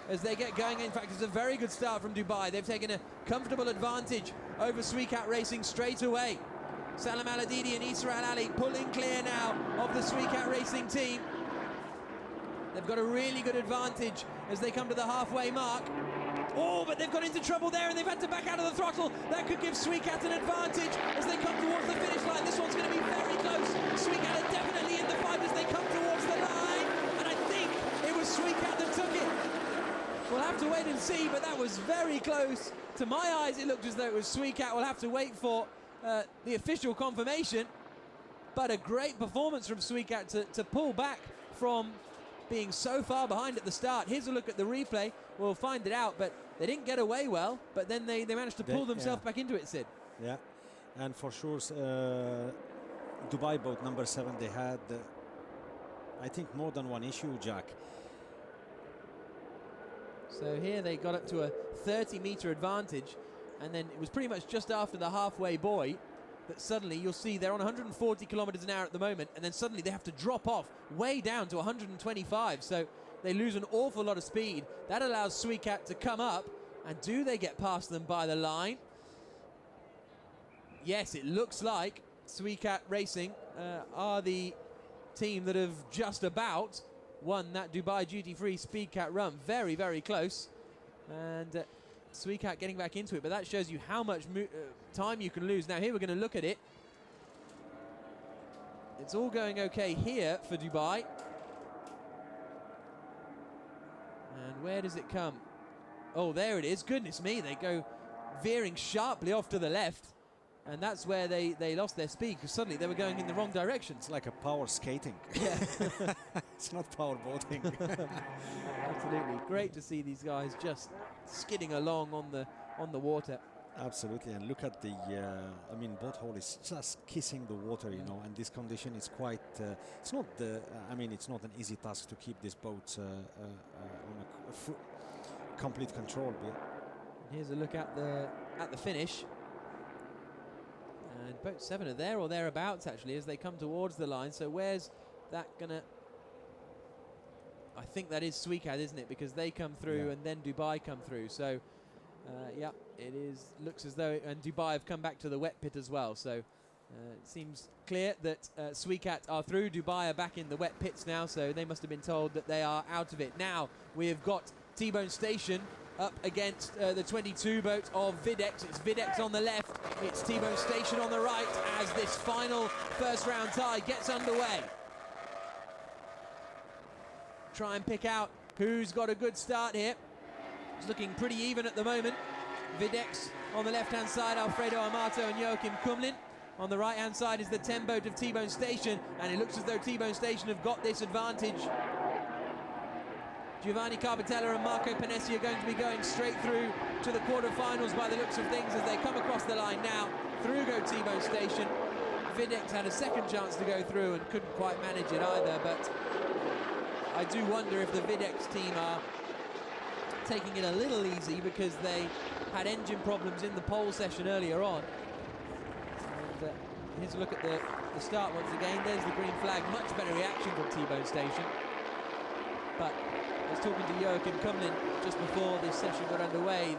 as they get going. In fact, it's a very good start from Dubai. They've taken a comfortable advantage over XCAT Racing straight away. Salam Al-Adidi and Isra Al-Ali pulling clear now of the XCAT Racing team. They've got a really good advantage as they come to the halfway mark. Oh, but they've got into trouble there and they've had to back out of the throttle. That could give XCAT an advantage as they come towards the finish line. This one's going to be very close. XCAT are definitely in the fight as they come towards the line. And I think it was XCAT that took it. We'll have to wait and see, but that was very close. To my eyes, it looked as though it was XCAT. We'll have to wait for the official confirmation. But a great performance from XCAT to pull back from being so far behind at the start. Here's a look at the replay. We'll find it out, but they didn't get away well, but then they managed to pull themselves back into it, Sid. Yeah, and for sure, Dubai boat number 7, they had, I think, more than one issue, Jack. So here they got up to a 30-meter advantage, and then it was pretty much just after the halfway buoy that suddenly you'll see they're on 140 kilometers an hour at the moment, and then suddenly they have to drop off way down to 125. So they lose an awful lot of speed. That allows XCAT to come up, and do they get past them by the line? Yes, it looks like XCAT Racing are the team that have just about won that Dubai duty-free SpeedCat run. Very, very close. And XCAT getting back into it, but that shows you how much time you can lose. Now here we're going to look at it. It's all going okay here for Dubai. And where does it come? Oh, there it is. Goodness me, they go veering sharply off to the left. And that's where they lost their speed, because suddenly they were going in the wrong direction. It's like a power skating. Yeah. It's not power boating. Absolutely. Great to see these guys just skidding along on the water. Absolutely, and look at the, I mean, boat hole is just kissing the water, you know, and this condition is quite, it's not the, I mean, it's not an easy task to keep these boats on a complete control. Here's a look at the finish. And boat 7 are there or thereabouts, actually, as they come towards the line. So where's that gonna, I think that is XCAT, isn't it? Because they come through and then Dubai come through. So yeah, it is, looks as though, and Dubai have come back to the wet pit as well. So it seems clear that XCAT are through. Dubai are back in the wet pits now, so they must have been told that they are out of it. Now we have got T-Bone Station up against the 22 boat of Videx. It's Videx on the left, it's T-Bone Station on the right as this final first round tie gets underway. Try and pick out who's got a good start here. It's looking pretty even at the moment. Videx on the left-hand side, Alfredo Amato and Joachim Kumlin. On the right-hand side is the 10 boat of T-Bone Station, and it looks as though T-Bone Station have got this advantage. Giovanni Carpentella and Marco Panessi are going to be going straight through to the quarterfinals by the looks of things as they come across the line now. Through go T-Bone Station. Videx had a second chance to go through and couldn't quite manage it either, but I do wonder if the Videx team are taking it a little easy because they had engine problems in the pole session earlier on. And here's a look at the start once again. There's the green flag. Much better reaction from T-Bone Station. But I was talking to Joachim Kumlin just before this session got underway,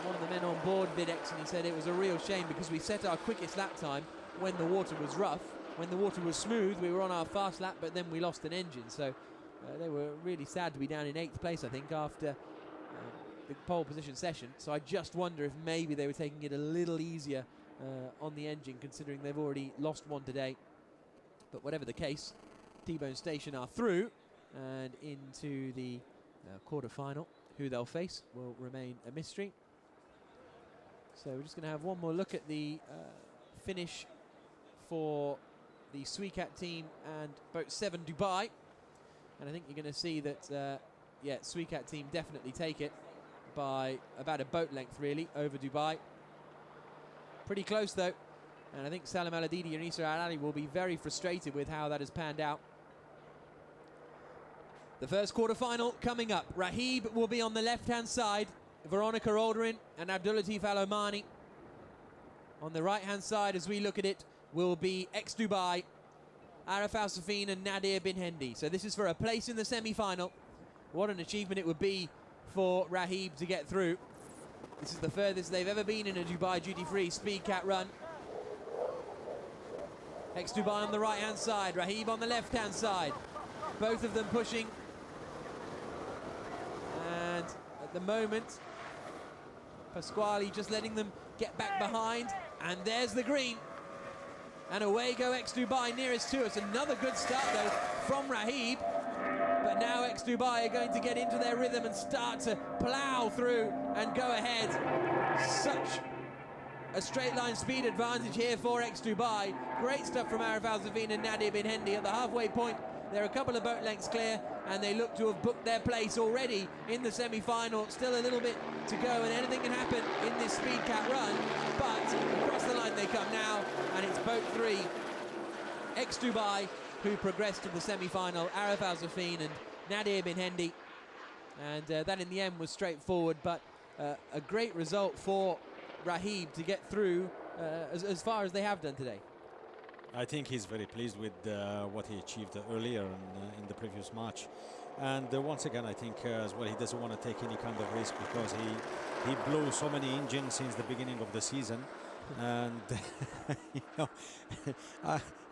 one of the men on board Videx, and he said it was a real shame because we set our quickest lap time when the water was rough. When the water was smooth, we were on our fast lap, but then we lost an engine. So they were really sad to be down in 8th place, I think, after the pole position session. So I just wonder if maybe they were taking it a little easier on the engine, considering they've already lost one today. But whatever the case, T-Bone Station are through and into the quarter-final. Who they'll face will remain a mystery. So we're just going to have one more look at the finish for the XCAT team and boat 7 Dubai. And I think you're going to see that, yeah, XCAT team definitely take it by about a boat length, really, over Dubai. Pretty close, though. And I think Salam Al-Adidi and Isra Al-Ali will be very frustrated with how that has panned out. The first quarter-final coming up. Rahib will be on the left-hand side. Veronica Alderin and Abdulatif Al-Omani. On the right-hand side, as we look at it, will be ex-Dubai, Arif Al-Safin and Nadir Bin Hendi. So this is for a place in the semi-final. What an achievement it would be for Rahib to get through. This is the furthest they've ever been in a Dubai duty-free Speed Cat run. Ex-Dubai on the right-hand side, Rahib on the left-hand side. Both of them pushing. And at the moment, Pasquale just letting them get back behind. And there's the green. And away go ex-Dubai nearest to us. Another good start, though, from Rahib. But now ex-Dubai are going to get into their rhythm and start to plough through and go ahead. Such a straight line speed advantage here for ex-Dubai. Great stuff from Arif Al-Safin and Nadir Bin Hendi at the halfway point. They're a couple of boat lengths clear, and they look to have booked their place already in the semi-final. Still a little bit to go, and anything can happen in this Speed Cat run. But across the line they come now, and it's boat 3, ex-Dubai, who progressed to the semi-final. Arif Al-Safin and Nadir Bin Hendi. And that in the end was straightforward, but a great result for Rahib to get through as far as they have done today. I think he's very pleased with what he achieved earlier in the previous match. And once again, I think as well, he doesn't want to take any kind of risk because he blew so many engines since the beginning of the season. And you know,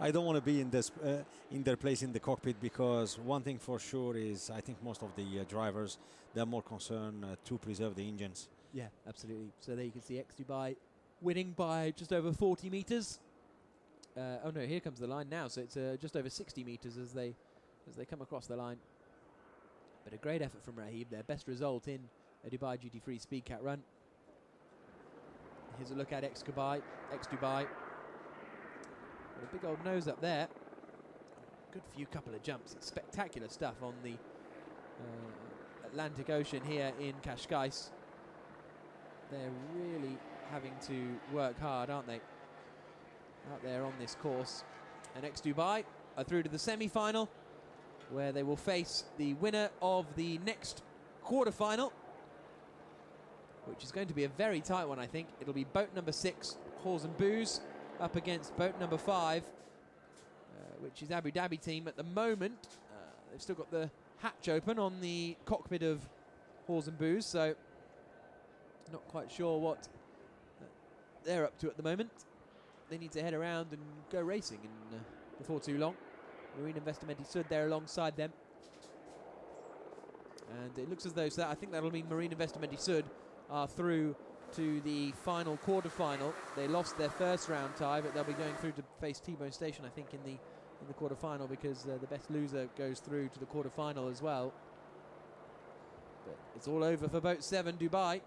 I don't want to be in their place in the cockpit, because one thing for sure is I think most of the drivers, they're more concerned to preserve the engines. Yeah, absolutely. So there you can see ex-Dubai winning by just over 40 meters. Oh no, here comes the line now. So it's just over 60 meters as they come across the line. But a great effort from Rahib, their best result in a Dubai duty-free Speed Cat run. Here's a look at ex-Dubai. With a big old nose up there. Good few couple of jumps. It's spectacular stuff on the Atlantic Ocean here in Cascais. They're really having to work hard, aren't they? Out there on this course. And ex-Dubai are through to the semi-final, where they will face the winner of the next quarter-final, which is going to be a very tight one, I think. It'll be boat number 6, Hawes and Booze, up against boat number 5, which is Abu Dhabi team. At the moment, they've still got the hatch open on the cockpit of Hawes and Booze, so not quite sure what they're up to at the moment. They need to head around and go racing before too long. Marine Investimenti stood there alongside them. And it looks as though, I think that'll mean Marine Investimenti Sud are through to the final quarter-final. They lost their first round tie, but they'll be going through to face T-Bone Station, I think, in the quarter-final, because the best loser goes through to the quarter-final as well. But it's all over for boat 7, Dubai.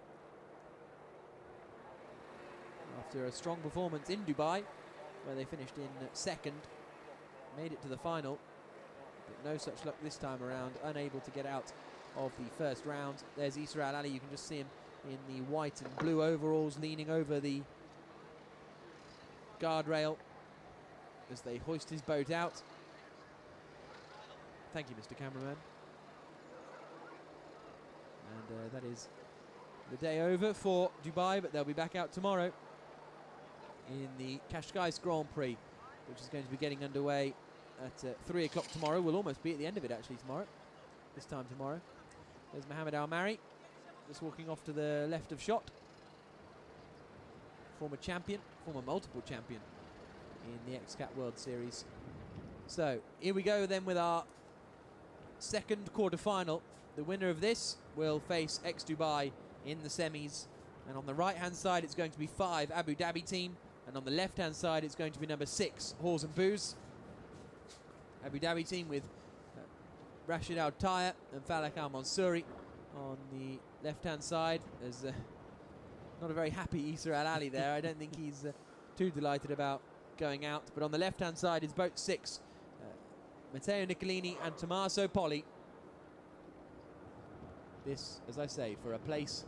After a strong performance in Dubai, where they finished in second, made it to the final, but no such luck this time around, unable to get out of the first round. There's Isra Al-Ali, you can just see him in the white and blue overalls leaning over the guardrail as they hoist his boat out. Thank you, Mr. Cameraman. And that is the day over for Dubai, but they'll be back out tomorrow in the Cascais Grand Prix, which is going to be getting underway at 3 o'clock tomorrow. We'll almost be at the end of it actually tomorrow, this time tomorrow. There's Mohammed Al-Mari, just walking off to the left of shot. Former champion, former multiple champion in the XCAT World Series. So here we go then with our second quarter-final. The winner of this will face ex-Dubai in the semis. And on the right-hand side, it's going to be 5, Abu Dhabi team. And on the left-hand side, it's going to be number 6, Hawes and Booze. Abu Dhabi team with Rashid Al Taya and Falak Al Mansouri on the left-hand side. There's not a very happy Issa Al Ali there. I don't think he's too delighted about going out. But on the left-hand side is boat 6, Matteo Nicolini and Tommaso Poli. This, as I say, for a place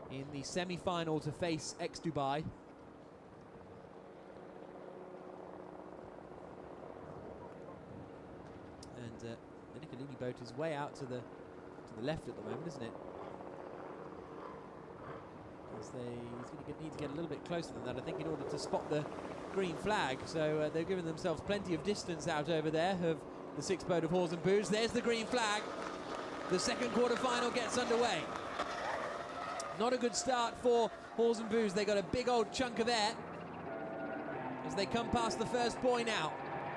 in the semi-final to face ex-Dubai. And the Nicolini boat is way out to the left at the moment, isn't it? As he's going to need to get a little bit closer than that, I think, in order to spot the green flag. So they've given themselves plenty of distance out over there of the 6th boat of Hawes and Booze. There's the green flag. The second quarter-final gets underway. Not a good start for Hawes and Booze. They got a big old chunk of air as they come past the first buoy now.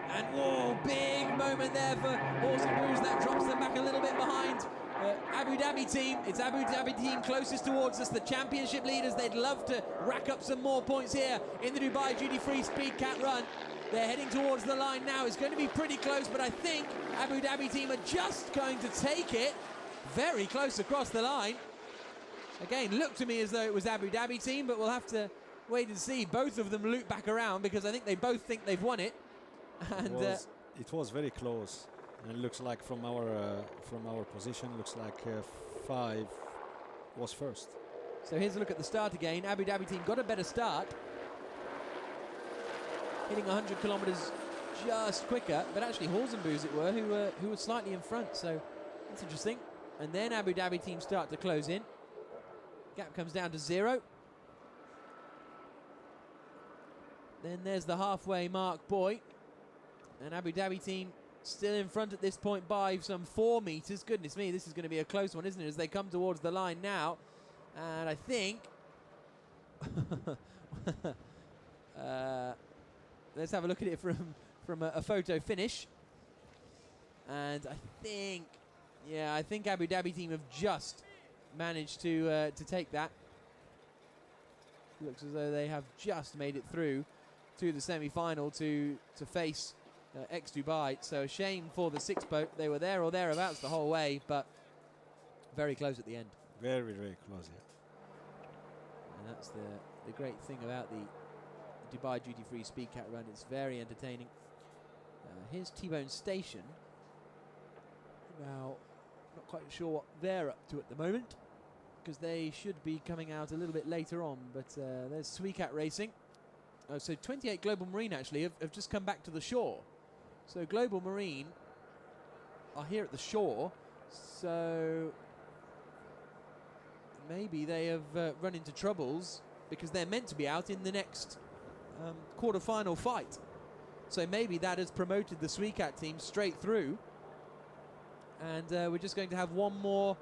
And whoa, big moment there for Hawes and Booze. That drops them back a little bit behind Abu Dhabi team. It's Abu Dhabi team closest towards us, the championship leaders. They'd love to rack up some more points here in the Dubai Duty Free Speed Cat Run. They're heading towards the line now. It's going to be pretty close, but I think Abu Dhabi team are just going to take it very close across the line. Again, looked to me as though it was Abu Dhabi team, but we'll have to wait and see. Both of them loop back around because I think they both think they've won it. And it was very close, and it looks like from our position, looks like 5 was first. So here's a look at the start again. Abu Dhabi team got a better start, hitting 100 kilometers just quicker, but actually Hawes and Booze, it were, who were slightly in front. So that's interesting. And then Abu Dhabi team start to close in. Gap comes down to 0. Then there's the halfway mark buoy. And Abu Dhabi team still in front at this point by some 4 meters. Goodness me, this is going to be a close one, isn't it? As they come towards the line now. And I think... let's have a look at it from a photo finish. And I think... yeah, I think Abu Dhabi team have just managed to take that. Looks as though they have just made it through to the semi-final to face ex-Dubai. So a shame for the 6th boat. They were there or thereabouts the whole way, but very close at the end. Very, very close, yeah. And that's the great thing about the Dubai Duty Free Speed Cat Run. It's very entertaining. Here's T-Bone Station. Now, not quite sure what they're up to at the moment, because they should be coming out a little bit later on. But there's XCAT Racing. So 28 Global Marine actually have just come back to the shore. So Global Marine are here at the shore. So maybe they have run into troubles because they're meant to be out in the next quarter-final fight. So maybe that has promoted the XCAT team straight through. And we're just going to have one more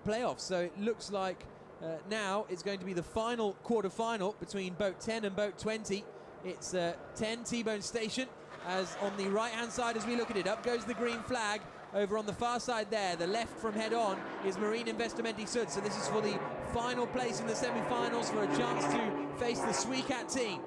playoff. So it looks like now it's going to be the final quarter-final between boat 10 and boat 20. It's 10 T-Bone Station. As on the right-hand side, as we look at it, up goes the green flag. Over on the far side there, the left from head-on, is Marine Investimenti Sud. So this is for the final place in the semi-finals for a chance to face the XCAT team.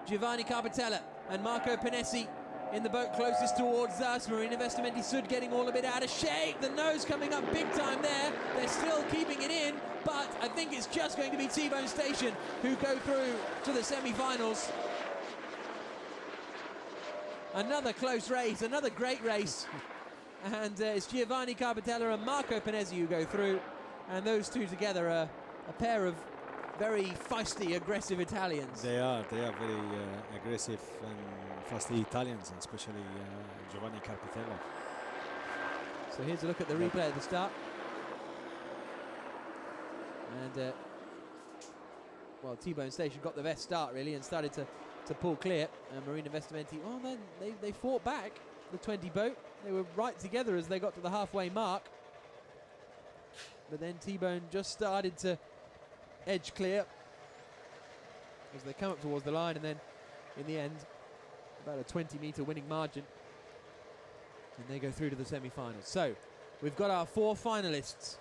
Giovanni Carpatella and Marco Panesi in the boat closest towards us. Marine Investimenti Sud getting all a bit out of shape. The nose coming up big time there. They're still keeping it in, but I think it's just going to be T-Bone Station who go through to the semi-finals. Another close race, another great race. And it's Giovanni Carpatella and Marco Panesi who go through. And those two together are a pair of very feisty, aggressive Italians. They are very aggressive and feisty Italians, and especially Giovanni Carpatella. So here's a look at the replay at the start. And well, T-Bone Station got the best start really and started to pull clear. And Marine Investimenti, well, then they fought back the 20 boat. They were right together as they got to the halfway mark. But then T-Bone just started to edge clear as they come up towards the line, and then in the end about a 20-meter winning margin, and they go through to the semi-finals. So we've got our 4 finalists: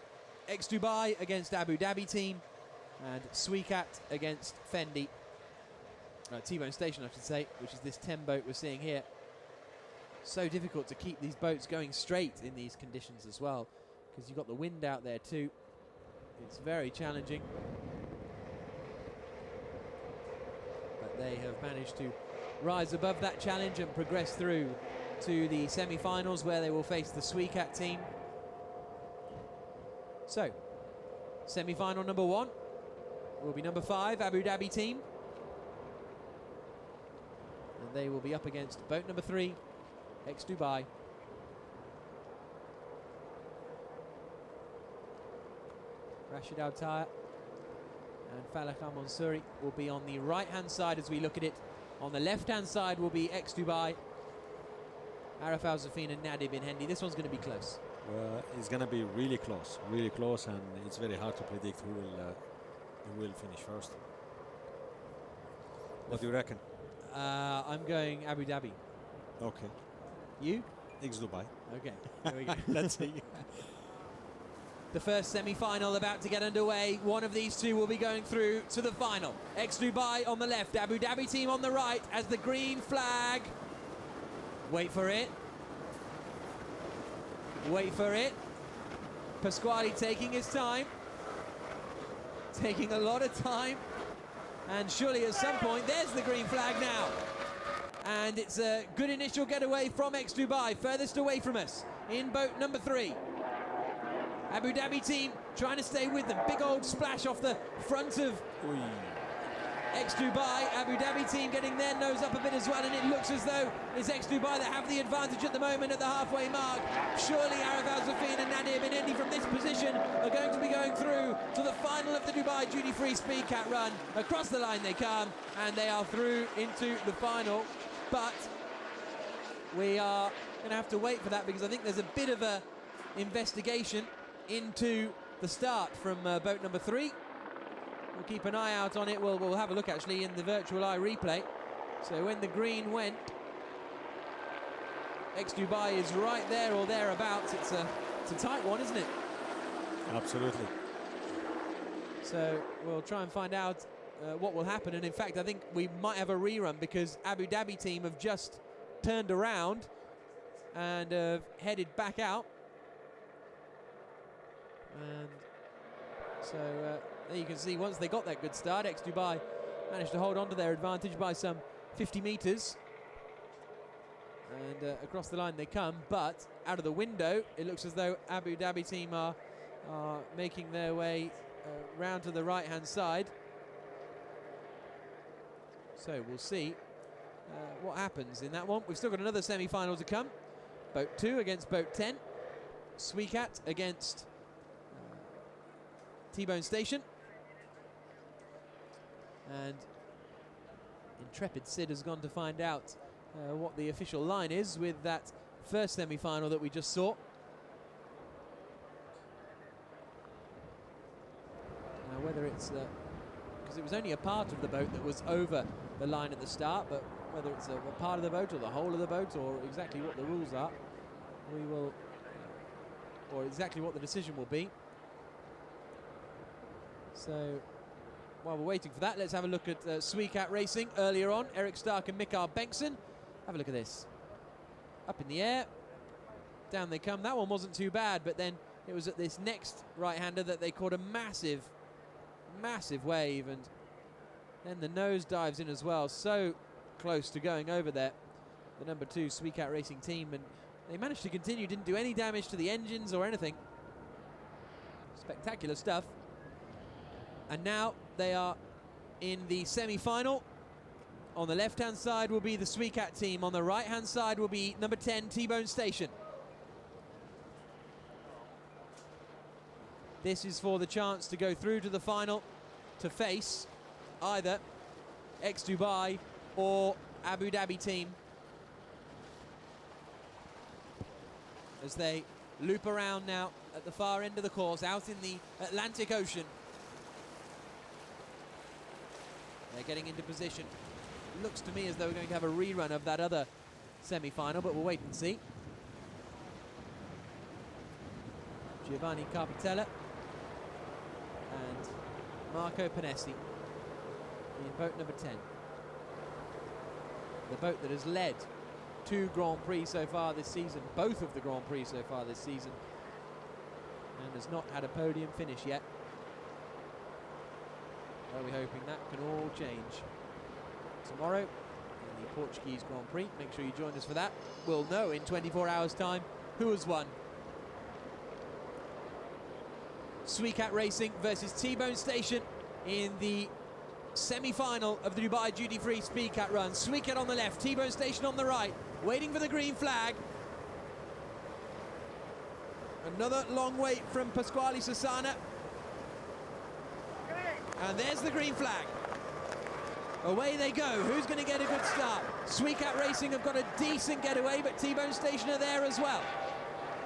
ex-Dubai against Abu Dhabi team, and XCAT against Fendi. T-Bone Station, I should say, which is this 10 boat we're seeing here. So difficult to keep these boats going straight in these conditions as well, because you've got the wind out there too. It's very challenging. But they have managed to rise above that challenge and progress through to the semi-finals, where they will face the XCAT team. So, semi-final number 1 will be number 5, Abu Dhabi team. And they will be up against boat number 3, ex-Dubai. Rashid Al-Taya and Falak Al-Mansuri will be on the right-hand side as we look at it. On the left-hand side will be ex-Dubai, Araf Al-Zafin and Nadir bin Hendy. This one's going to be close. It's going to be really close, and it's very hard to predict who will finish first. What do you reckon? I'm going Abu Dhabi. Okay. You? Ex-Dubai. Okay, here we go. Let's see. The first semi-final about to get underway. One of these two will be going through to the final. Ex-Dubai on the left, Abu Dhabi team on the right, as the green flag. Wait for it. Wait for it. Pasquale taking his time. Taking a lot of time. And surely at some point, there's the green flag now. And it's a good initial getaway from ex-Dubai, furthest away from us, in boat number 3. Abu Dhabi team trying to stay with them. Big old splash off the front of ex-Dubai. Abu Dhabi team getting their nose up a bit as well, and it looks as though it's ex-Dubai that have the advantage at the moment at the halfway mark. Surely Araf Al-Zafin and Nadir bin Hendy from this position are going to be going through to the final of the Dubai duty-free Speed Cat run. Across the line they come, and they are through into the final. But we are going to have to wait for that, because I think there's a bit of a investigation into the start from boat number 3. We'll keep an eye out on it. We'll have a look actually in the virtual eye replay. So when the green went, ex-Dubai is right there or thereabouts. It's a tight one, isn't it? Absolutely. So we'll try and find out what will happen. And in fact, I think we might have a rerun, because Abu Dhabi team have just turned around and headed back out. And so there you can see, once they got that good start, ex-Dubai managed to hold on to their advantage by some 50 metres. And across the line they come, but out of the window, it looks as though Abu Dhabi team are making their way round to the right-hand side. So we'll see what happens in that one. We've still got another semi-final to come. Boat 2 against Boat 10. XCAT against T-Bone Station. And Intrepid Sid has gone to find out what the official line is with that first semi-final that we just saw. Now whether it's because it was only a part of the boat that was over the line at the start, but whether it's a part of the boat or the whole of the boat, or exactly what the rules are, we will, or exactly what the decision will be. So while we're waiting for that, let's have a look at XCAT Racing earlier on. Eric Stark and Mikael Bengtsson. Have a look at this. Up in the air, down they come. That one wasn't too bad, but then it was at this next right-hander that they caught a massive wave, and then the nose dives in as well. So close to going over there, the number 2 XCAT Racing team, and they managed to continue, didn't do any damage to the engines or anything. Spectacular stuff. And now they are in the semi-final. On the left-hand side will be the XCAT team. On the right-hand side will be number 10, T-Bone Station. This is for the chance to go through to the final, to face either ex-Dubai or Abu Dhabi team, as they loop around now at the far end of the course, out in the Atlantic Ocean. They're getting into position. Looks to me as though we're going to have a rerun of that other semi-final, but we'll wait and see. Giovanni Carpentella and Marco Panesi in boat number 10. the boat that has led 2 Grand Prix so far this season, both of the Grand Prix so far this season, and has not had a podium finish yet. Well, we're hoping that can all change tomorrow in the Portuguese Grand Prix. Make sure you join us for that. We'll know in 24 hours' time who has won. XCAT Racing versus T-Bone Station in the semi-final of the Dubai duty-free XCAT run. XCAT on the left, T-Bone Station on the right, waiting for the green flag. Another long wait from Pasquale Sassana. And there's the green flag. Away they go. Who's going to get a good start? XCAT Racing have got a decent getaway, but T-Bone Station are there as well.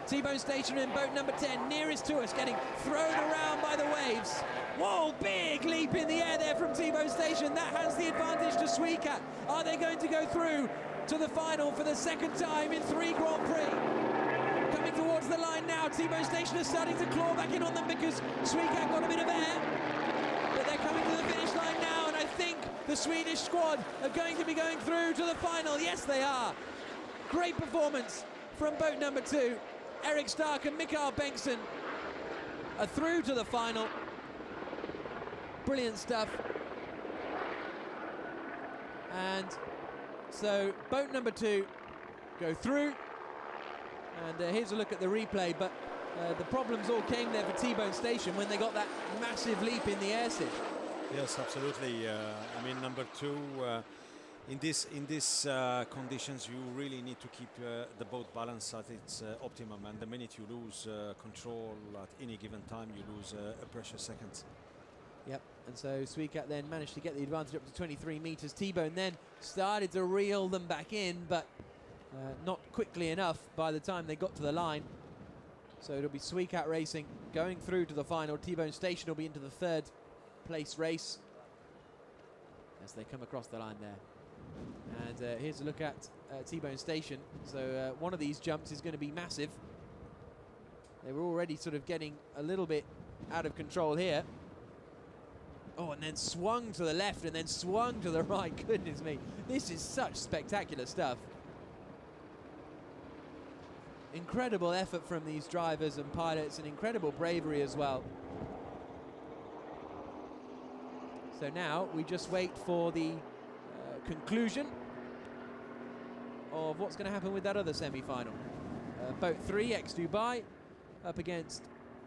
T-Bone Station in boat number 10, nearest to us, getting thrown around by the waves. Whoa, big leap in the air there from T-Bone Station. That has the advantage to XCAT. Are they going to go through to the final for the second time in 3 Grand Prix? Coming towards the line now. T-Bone Station is starting to claw back in on them because XCAT got a bit of air. But they're coming to the finish line now, and I think the Swedish squad are going to be going through to the final. Yes, they are. Great performance from boat number 2. Eric Stark and Mikael Bengtsson are through to the final. Brilliant stuff. And so boat number 2 go through. And here's a look at the replay, but the problems all came there for T-Bone Station when they got that massive leap in the air, Sid. Yes, absolutely. I mean, number 2, in this conditions, you really need to keep the boat balance at its optimum, and the minute you lose control at any given time, you lose a precious seconds. Yep, and so XCAT then managed to get the advantage up to 23 metres. T-Bone then started to reel them back in, but not quickly enough by the time they got to the line. So it'll be XCAT Racing going through to the final. T-Bone Station will be into the 3rd place race as they come across the line there. And here's a look at T-Bone Station. So one of these jumps is going to be massive. They were already sort of getting a little bit out of control here. Oh, and then swung to the left and then swung to the right. Goodness me, this is such spectacular stuff. Incredible effort from these drivers and pilots, and incredible bravery as well. So now we just wait for the conclusion of what's going to happen with that other semi-final. Boat 3, ex-Dubai, up against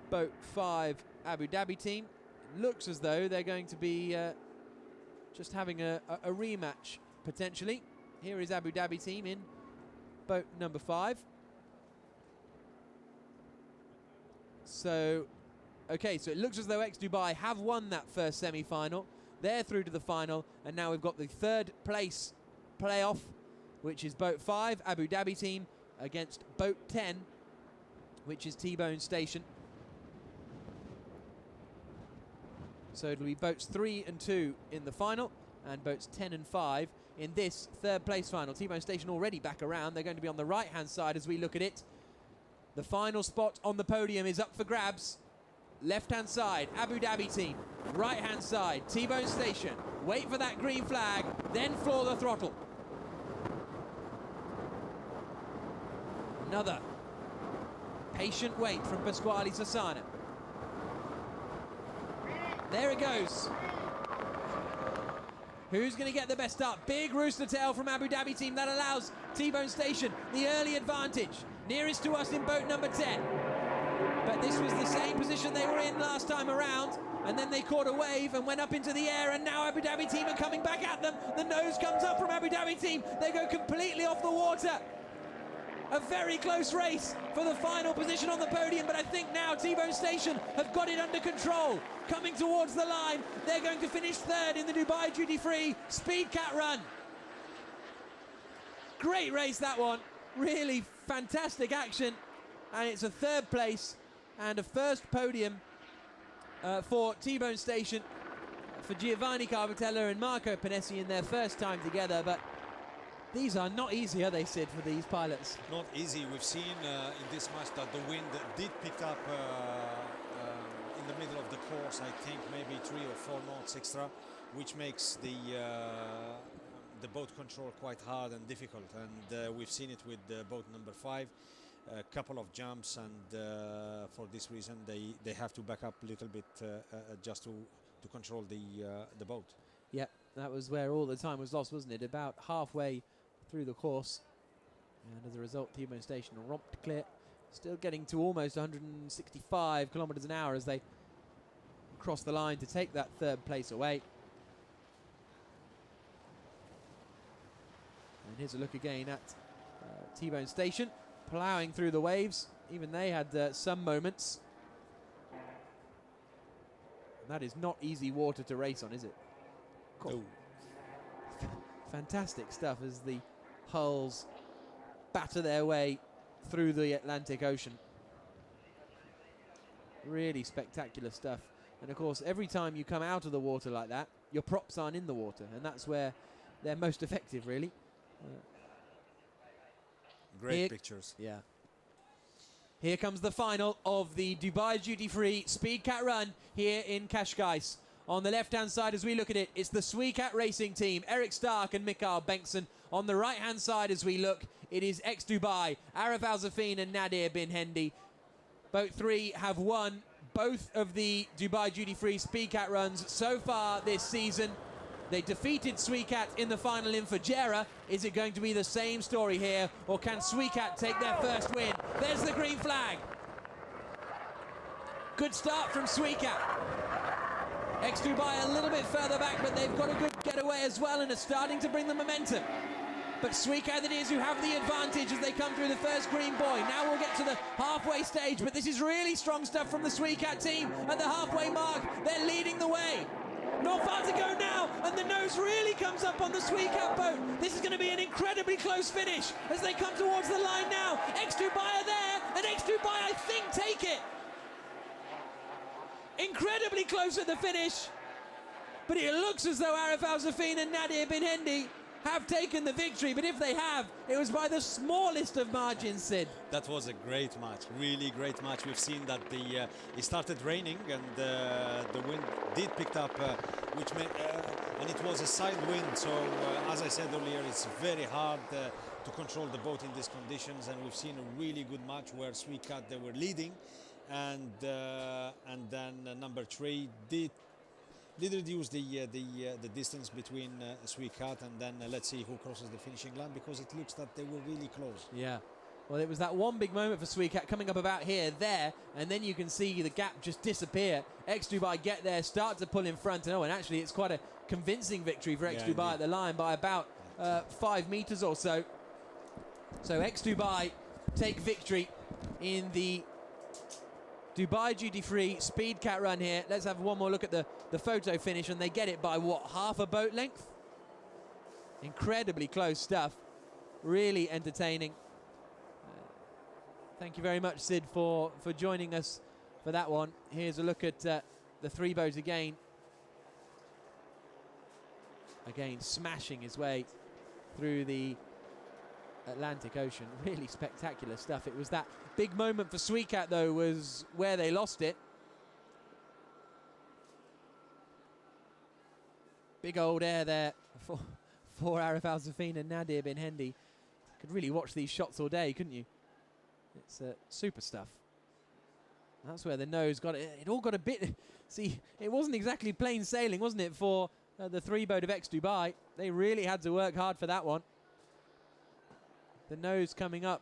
Boat 5, Abu Dhabi team. It looks as though they're going to be just having a rematch, potentially. Here is Abu Dhabi team in boat number 5. So, okay, so it looks as though ex-Dubai have won that first semi-final. They're through to the final, and now we've got the 3rd place playoff, which is boat 5, Abu Dhabi team, against boat 10, which is T-Bone Station. So it'll be boats 3 and 2 in the final, and boats 10 and 5 in this 3rd place final. T-Bone Station already back around. They're going to be on the right-hand side as we look at it. The final spot on the podium is up for grabs. Left-hand side, Abu Dhabi team. Right-hand side, T-Bone Station. Wait for that green flag, then floor the throttle. Another patient wait from Pasquale Sassana. There it goes. Who's going to get the best start? Big rooster tail from Abu Dhabi team. That allows T-Bone Station the early advantage. Nearest to us in boat number 10. But this was the same position they were in last time around, and then they caught a wave and went up into the air, and now Abu Dhabi team are coming back at them. The nose comes up from Abu Dhabi team. They go completely off the water. A very close race for the final position on the podium, but I think now T-Bone Station have got it under control. Coming towards the line, they're going to finish 3rd in the Dubai duty-free XCAT run. Great race, that one. Really fantastic action, and it's a 3rd place and a 1st podium for T-Bone Station, for Giovanni Carvatella and Marco Panesi in their first time together. But these are not easy, are they, Sid, for these pilots? Not easy. We've seen in this match that the wind did pick up in the middle of the course. I think maybe 3 or 4 knots extra, which makes the the boat control quite hard and difficult, and we've seen it with boat number 5. A couple of jumps, and for this reason they have to back up a little bit just to control the boat. Yep, that was where all the time was lost, wasn't it? About halfway through the course, and as a result, T-Bone Station romped clear, still getting to almost 165 kilometers an hour as they cross the line to take that 3rd place away. And here's a look again at T-Bone Station, ploughing through the waves. Even they had some moments. And that is not easy water to race on, is it? Cool. Fantastic stuff as the hulls batter their way through the Atlantic Ocean. Really spectacular stuff. And of course, every time you come out of the water like that, your props aren't in the water, and that's where they're most effective, really. Great pictures. Yeah. Here comes the final of the Dubai Duty Free Speed Cat Run here in Cascais. On the left-hand side, as we look at it, it's the XCAT Racing Team, Eric Stark and Mikael Bengtsson. On the right-hand side, as we look, it is ex-Dubai, Arif Al-Zafin and Nadir Bin Hendy. Boat 3 have won both of the Dubai Duty Free Speed Cat runs so far this season. They defeated XCAT in the final in Fujairah. Is it going to be the same story here, or can XCAT take their first win? There's the green flag. Good start from XCAT. Ex-Dubai a little bit further back, but they've got a good getaway as well and are starting to bring the momentum. But XCAT it is who have the advantage as they come through the first green buoy. Now we'll get to the halfway stage, but this is really strong stuff from the XCAT team. At the halfway mark, they're leading the way. Not far to go now, and the nose really comes up on the XCAT boat. This is going to be an incredibly close finish as they come towards the line now. Ex-Dubai are there, and Ex-Dubai, I think, take it. Incredibly close at the finish, but it looks as though Arif Al-Zafin and Nadir Bin Hendy have taken the victory, but if they have, it was by the smallest of margins, Sid. That was a great match, really great match. We've seen that it started raining and the wind did pick up, and it was a side wind. So as I said earlier, it's very hard to control the boat in these conditions. And we've seen a really good match where XCAT they were leading, and then number 3 did reduce the distance between XCAT, and then let's see who crosses the finishing line, because it looks that they were really close. Yeah. Well, it was that one big moment for XCAT coming up about here, there, and then you can see the gap just disappear. Ex-Dubai get there, start to pull in front, and actually it's quite a convincing victory for Ex-Dubai at the line by about 5 meters or so. So Ex-Dubai take victory in the Dubai Duty Free Speed Cat Run here. Let's have one more look at the photo finish, and they get it by what, half a boat length? Incredibly close stuff. Really entertaining. Thank you very much, Sid, for joining us for that one. Here's a look at the 3 boat again. Again, smashing his way through the Atlantic Ocean. Really spectacular stuff. It was that big moment for XCAT, though, was where they lost it. Big old air there for Arif Al-Zafin and Nadir Bin Hendy. Could really watch these shots all day, couldn't you? It's super stuff. That's where the nose got it. It all got a bit... See, it wasn't exactly plain sailing, wasn't it, for the 3 boat of Ex-Dubai. They really had to work hard for that one. The nose coming up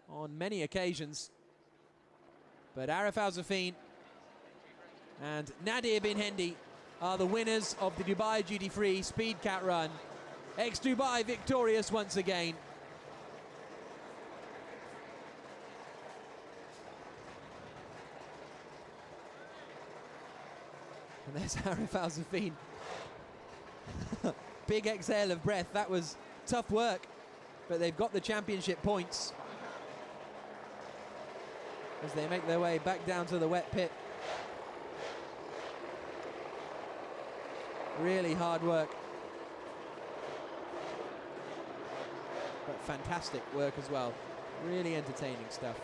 on many occasions. But Arif Al-Zafin and Nadir Bin Hendy are the winners of the Dubai Duty Free Speed Cat Run. Ex-Dubai victorious once again. And there's Arif Al-Zafin. Big exhale of breath. That was tough work, but they've got the championship points as they make their way back down to the wet pit. Really hard work, but fantastic work as well. Really entertaining stuff.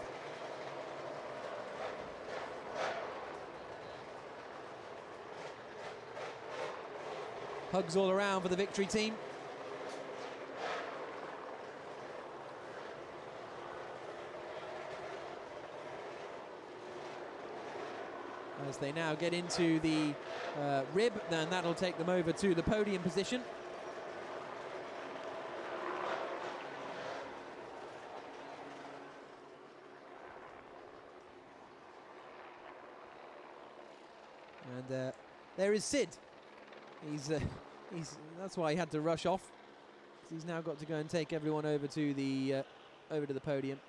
Hugs all around for the victory team. as they now get into the rib, and that'll take them over to the podium position. And there is Sid. He's that's why he had to rush off. He's now got to go and take everyone over to the podium.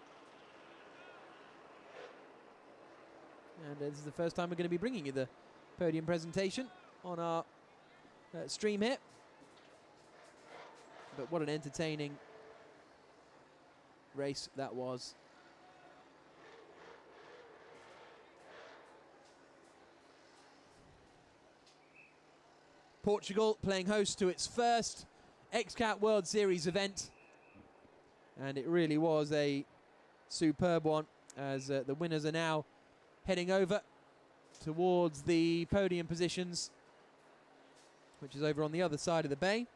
And this is the first time we're going to be bringing you the podium presentation on our stream here. But what an entertaining race that was. Portugal playing host to its first XCAT World Series event, and it really was a superb one, as the winners are now heading over towards the podium positions, which is over on the other side of the bay.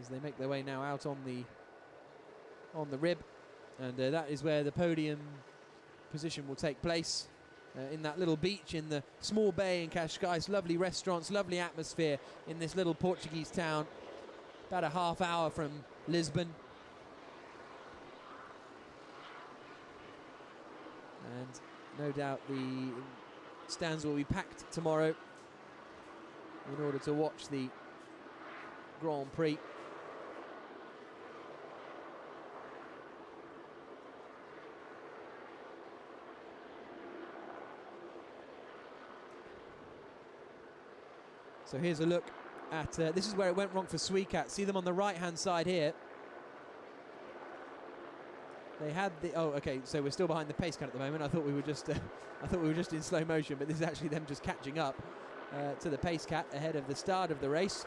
As they make their way now out on the rib. And that is where the podium position will take place, in that little beach in the small bay in Cascais. Lovely restaurants, lovely atmosphere in this little Portuguese town, about a half hour from Lisbon. And no doubt the stands will be packed tomorrow in order to watch the Grand Prix. So here's a look at, this is where it went wrong for XCAT. See them on the right-hand side here. They had the, oh, okay, so we're still behind the pace cut at the moment. I thought we were just, in slow motion, but this is actually them just catching up to the pace cat ahead of the start of the race.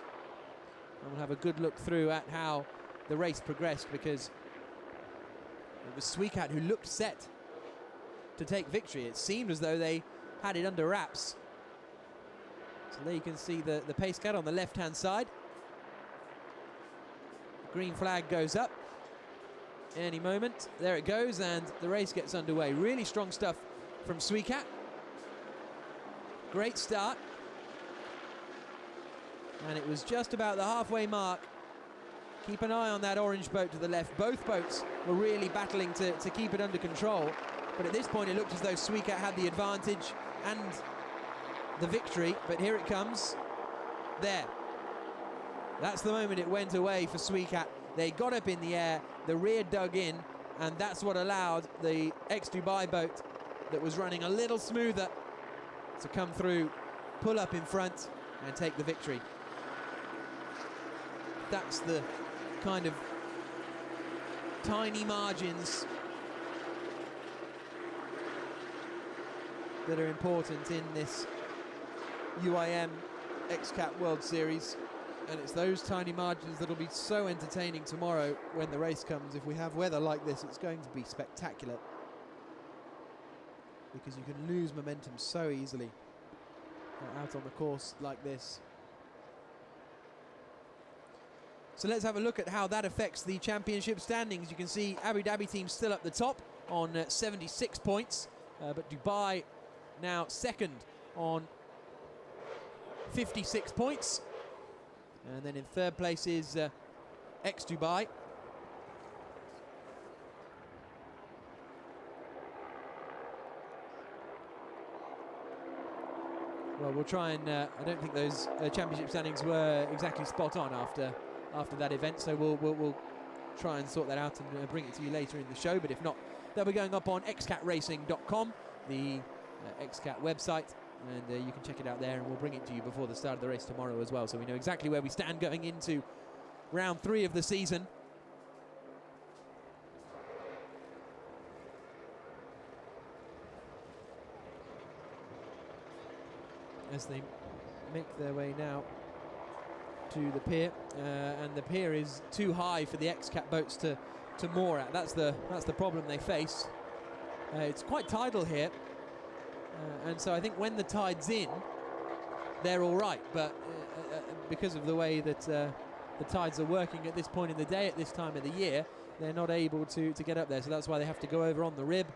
And we'll have a good look through at how the race progressed, because it was XCAT who looked set to take victory. It seemed as though they had it under wraps. So there you can see the pace cat on the left-hand side. The green flag goes up any moment. There it goes, and the race gets underway. Really strong stuff from XCAT. Great start. And it was just about the halfway mark. Keep an eye on that orange boat to the left. Both boats were really battling to keep it under control. But at this point, it looked as though XCAT had the advantage and the victory, but here it comes. There. That's the moment it went away for XCAT. They got up in the air, the rear dug in, and that's what allowed the ex-Dubai boat that was running a little smoother to come through, pull up in front, and take the victory. That's the kind of tiny margins that are important in this UIM XCAT World Series, and it's those tiny margins that'll be so entertaining tomorrow when the race comes. If we have weather like this, it's going to be spectacular, because you can lose momentum so easily out on the course like this. So let's have a look at how that affects the championship standings. You can see Abu Dhabi team still up the top on 76 points, but Dubai now second on 56 points, and then in third place is ex-Dubai. Well, we'll try and I don't think those championship standings were exactly spot on after that event, so we'll try and sort that out and bring it to you later in the show. But if not, they'll be going up on xcatracing.com, the XCAT website, and you can check it out there, and we'll bring it to you before the start of the race tomorrow as well, so we know exactly where we stand going into round 3 of the season. As they make their way now to the pier, and the pier is too high for the XCAT boats to moor at. That's the problem they face. It's quite tidal here. And so I think when the tide's in, they're all right. But because of the way that the tides are working at this point in the day, at this time of the year, they're not able to get up there. So that's why they have to go over on the rib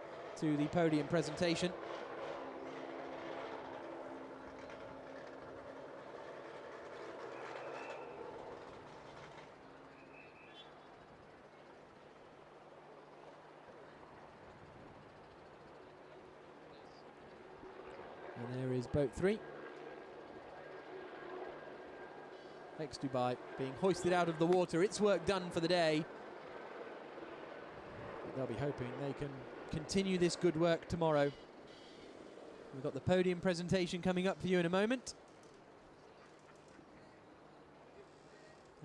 to the podium presentation. And there is boat 3. X-Dubai being hoisted out of the water. Its work done for the day. But they'll be hoping they can continue this good work tomorrow. We've got the podium presentation coming up for you in a moment.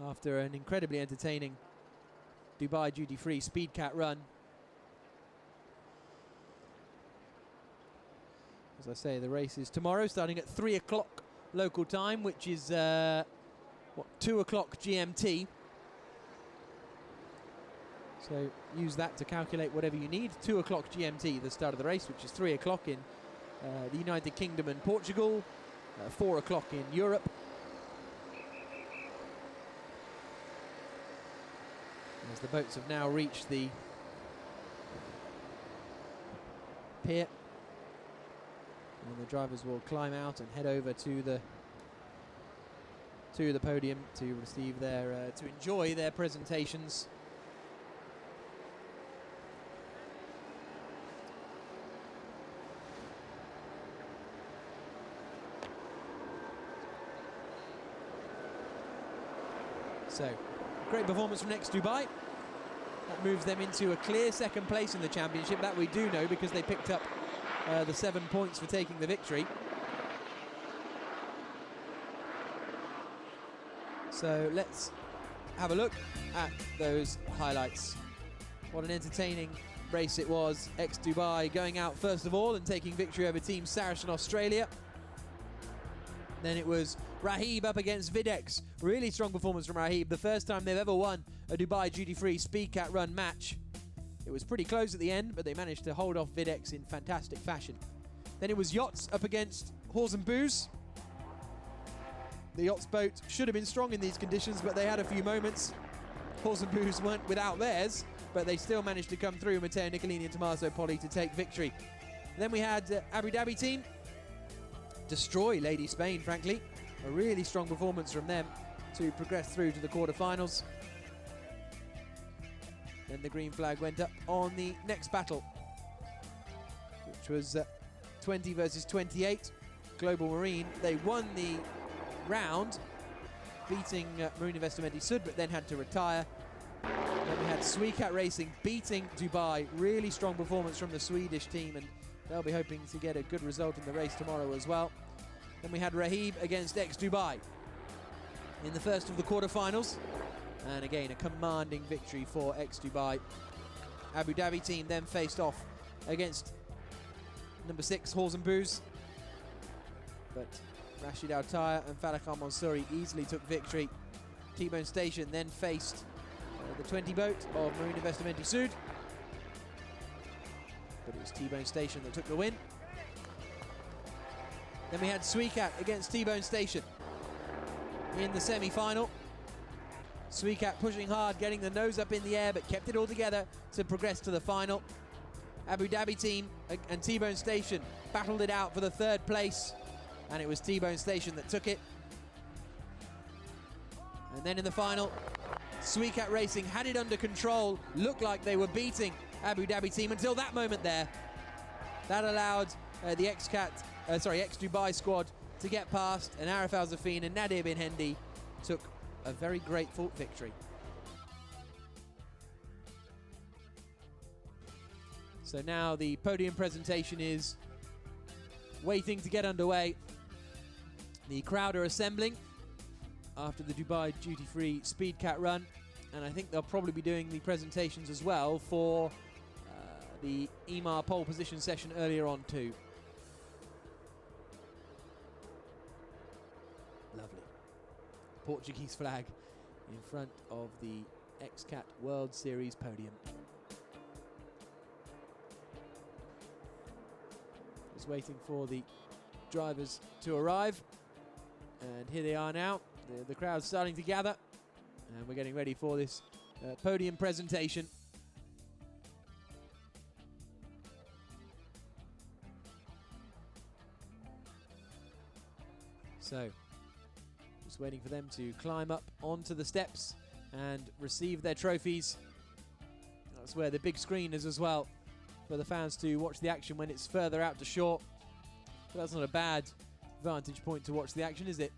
After an incredibly entertaining Dubai duty-free XCAT run. As I say, the race is tomorrow, starting at 3 o'clock local time, which is 2 o'clock GMT. So use that to calculate whatever you need. 2 o'clock GMT, the start of the race, which is 3 o'clock in the United Kingdom and Portugal, 4 o'clock in Europe. As the boats have now reached the pier, and the drivers will climb out and head over to the podium to receive their to enjoy their presentations. So, great performance from X-Dubai. That moves them into a clear second place in the championship. That we do know because they picked up the 7 points for taking the victory. So let's have a look at those highlights. What an entertaining race it was. X-Dubai going out first of all and taking victory over Team Saracen Australia. Then it was Rahib up against Videx. Really strong performance from Rahib. The first time they've ever won a Dubai duty-free XCAT run match. It was pretty close at the end, but they managed to hold off Videx in fantastic fashion. Then it was Yachts up against Horse and Booze. The Yachts boat should have been strong in these conditions, but they had a few moments. Horse and Booze weren't without theirs, but they still managed to come through. Matteo Nicolini and Tommaso Poli to take victory. Then we had Abu Dhabi team destroy Lady Spain, frankly. A really strong performance from them to progress through to the quarterfinals. Then the green flag went up on the next battle, which was 20 versus 28. Global Marine, they won the round, beating Marine Investimenti Sud, but then had to retire. Then we had XCAT Racing beating Dubai. Really strong performance from the Swedish team, and they'll be hoping to get a good result in the race tomorrow as well. Then we had Rahib against X-Dubai in the first of the quarterfinals. And again, a commanding victory for X-Dubai. Abu Dhabi team then faced off against number 6, Horse and Booze. But Rashid Al-Taya and Falak Al-Mansouri easily took victory. T-Bone Station then faced the 20 boat of Marine Investimenti Sud. But it was T-Bone Station that took the win. Then we had XCAT against T-Bone Station in the semi-final. XCAT pushing hard, getting the nose up in the air, but kept it all together to progress to the final. Abu Dhabi team and T-Bone Station battled it out for the 3rd place, and it was T-Bone Station that took it. And then in the final, XCAT Racing had it under control, looked like they were beating Abu Dhabi team until that moment there. That allowed the X-Dubai squad to get past, and Arif Al-Zafin and Nadir bin Hendi took a very grateful victory. So now the podium presentation is waiting to get underway. The crowd are assembling after the Dubai duty-free XCAT run, and I think they'll probably be doing the presentations as well for the EMAR pole position session earlier on too. Lovely. Portuguese flag in front of the XCAT World Series podium. Just waiting for the drivers to arrive, and here they are now. The crowd's starting to gather, And we're getting ready for this podium presentation. So, just waiting for them to climb up onto the steps and receive their trophies. That's where the big screen is as well, for the fans to watch the action when it's further out to shore. But that's not a bad vantage point to watch the action, is it?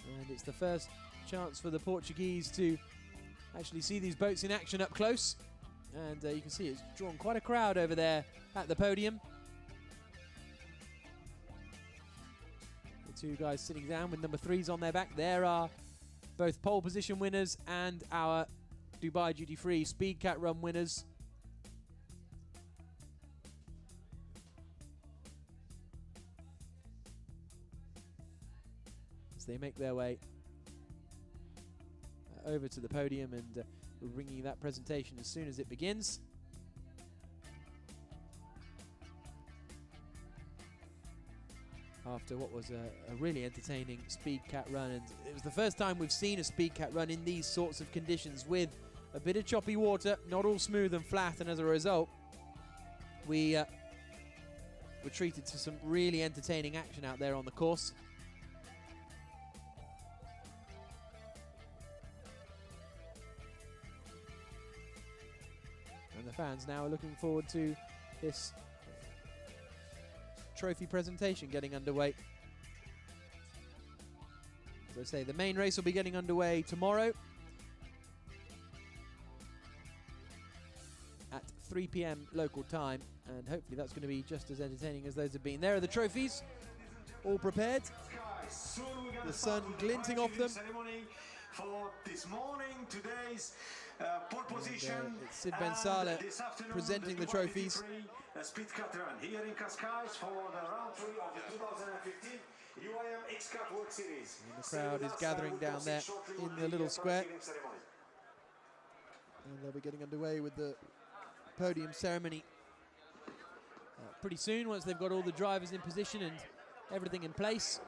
And it's the first chance for the Portuguese to actually see these boats in action up close. And you can see it's drawn quite a crowd over there at the podium. The two guys sitting down with number 3s on their back. There are both pole position winners and our Dubai Duty Free Speed Cat Run winners. As they make their way over to the podium, and we're bringing you that presentation as soon as it begins. After what was a really entertaining Speed Cat Run, and it was the first time we've seen a Speed Cat Run in these sorts of conditions, with a bit of choppy water, not all smooth and flat, and as a result we were treated to some really entertaining action out there on the course. And the fans now are looking forward to this trophy presentation getting underway. As I say, the main race will be getting underway tomorrow at 3 p.m. local time, and hopefully that's going to be just as entertaining as those have been. There are the trophies, all prepared. The sun glinting off them. For this morning, today's pole position. It's Sid Ben Saleh presenting the trophies. Speed Cat Run here in Cascais for the round 3 of the 2015 UIM XCAT World Series. And the crowd is gathering down there in the little square. And they'll be getting underway with the podium ceremony pretty soon, once they've got all the drivers in position and everything in place.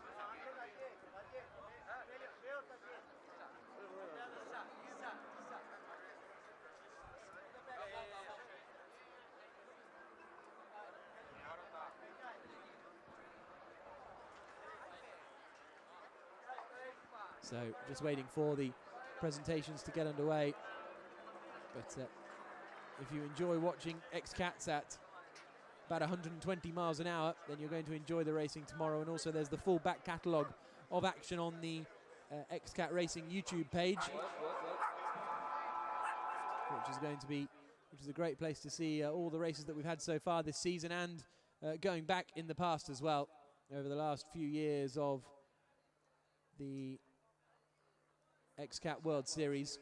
So just waiting for the presentations to get underway. But if you enjoy watching XCATs at about 120 miles an hour, then you're going to enjoy the racing tomorrow. And also there's the full back catalogue of action on the XCAT Racing YouTube page, which is a great place to see all the races that we've had so far this season, and going back in the past as well, over the last few years of the XCAT World Series,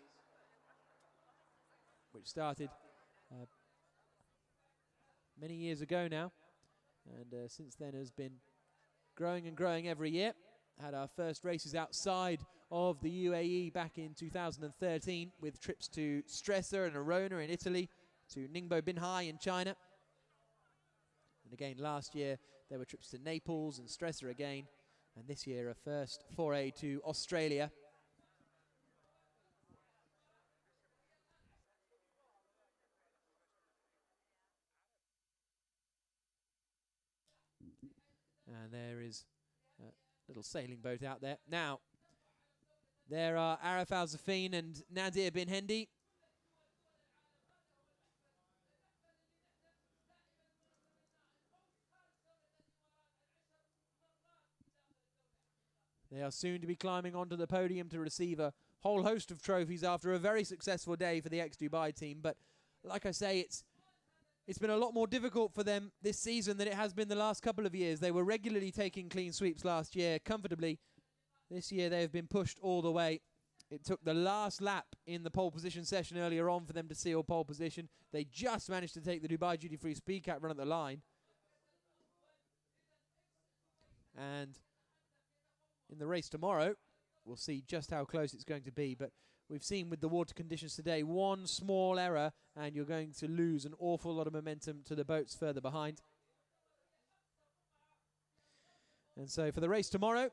which started many years ago now, and since then has been growing and growing every year. Had our first races outside of the UAE back in 2013, with trips to Stresa and Arona in Italy, to Ningbo Binhai in China, and again last year there were trips to Naples and Stresa again, and this year a first foray to Australia. And there is a little sailing boat out there. Now, there are Arif Al-Zafin and Nadir bin Hendi. They are soon to be climbing onto the podium to receive a whole host of trophies after a very successful day for the ex-Dubai team. But like I say, it's been a lot more difficult for them this season than it has been the last couple of years. They were regularly taking clean sweeps last year comfortably. This year they have been pushed all the way. It took the last lap in the pole position session earlier on for them to seal pole position. They just managed to take the Dubai Duty Free Speed Cat Run at the line. And in the race tomorrow, we'll see just how close it's going to be. But we've seen with the water conditions today, one small error and you're going to lose an awful lot of momentum to the boats further behind. And so for the race tomorrow,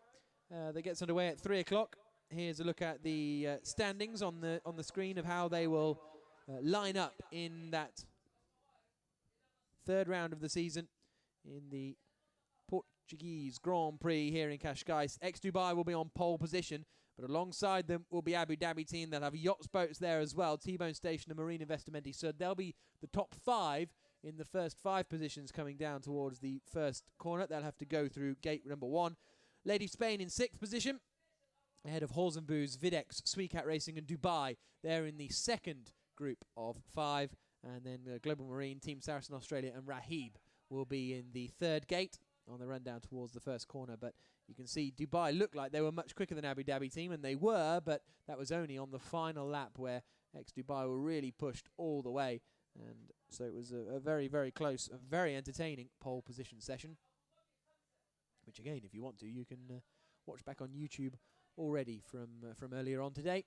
that gets underway at 3 o'clock. Here's a look at the standings on the screen of how they will line up in that third round of the season in the Portuguese Grand Prix here in Cascais. Ex-Dubai will be on pole position, but alongside them will be Abu Dhabi team. They'll have yachts boats there as well, T-Bone Station and Marine Investimenti. So they'll be the top 5 in the first 5 positions coming down towards the first corner. They'll have to go through gate number 1. Lady Spain in 6th position, ahead of Halls & Boo's, Videx, XCAT Racing and Dubai. They're in the second group of 5. And then Global Marine, Team Saracen Australia and Rahib will be in the third gate on the run down towards the first corner. But you can see Dubai looked like they were much quicker than Abu Dhabi team, and they were, but that was only on the final lap where ex-Dubai were really pushed all the way. And so it was a very, very close, a very entertaining pole position session, which again, if you want to, you can watch back on YouTube already from earlier on today.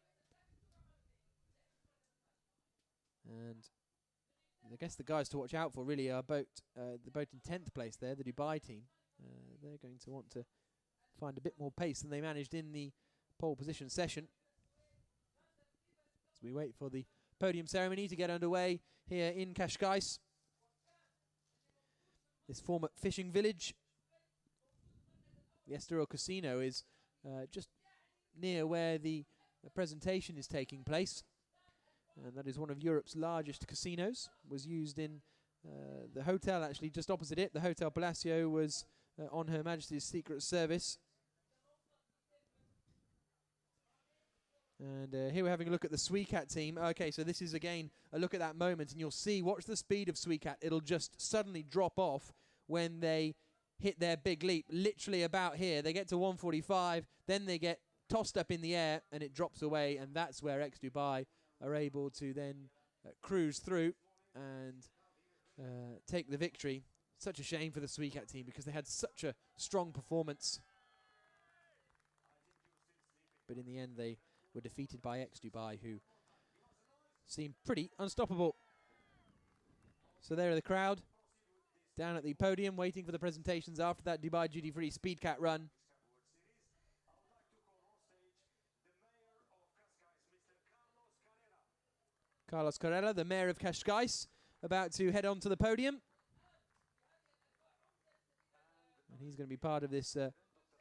And I guess the guys to watch out for really are the boat in 10th place there, the Dubai team. They're going to want to find a bit more pace than they managed in the pole position session. As we wait for the podium ceremony to get underway here in Cascais, this former fishing village. The Estoril Casino is just near where the presentation is taking place. And that is one of Europe's largest casinos. Was used in the hotel, actually, just opposite it. The Hotel Palacio was on Her Majesty's Secret Service. And here we're having a look at the XCAT team. Okay, so this is, again, a look at that moment. And you'll see, watch the speed of XCAT. It'll just suddenly drop off when they hit their big leap. Literally about here. They get to 145. Then they get tossed up in the air, and it drops away. And that's where ex-Dubai are able to then cruise through and take the victory. Such a shame for the XCAT team because they had such a strong performance. But in the end, they were defeated by ex-Dubai, who seemed pretty unstoppable. So there are the crowd down at the podium waiting for the presentations after that Dubai duty-free XCAT run. Carlos Carrera, the mayor of Cascais, about to head on to the podium. And he's going to be part of this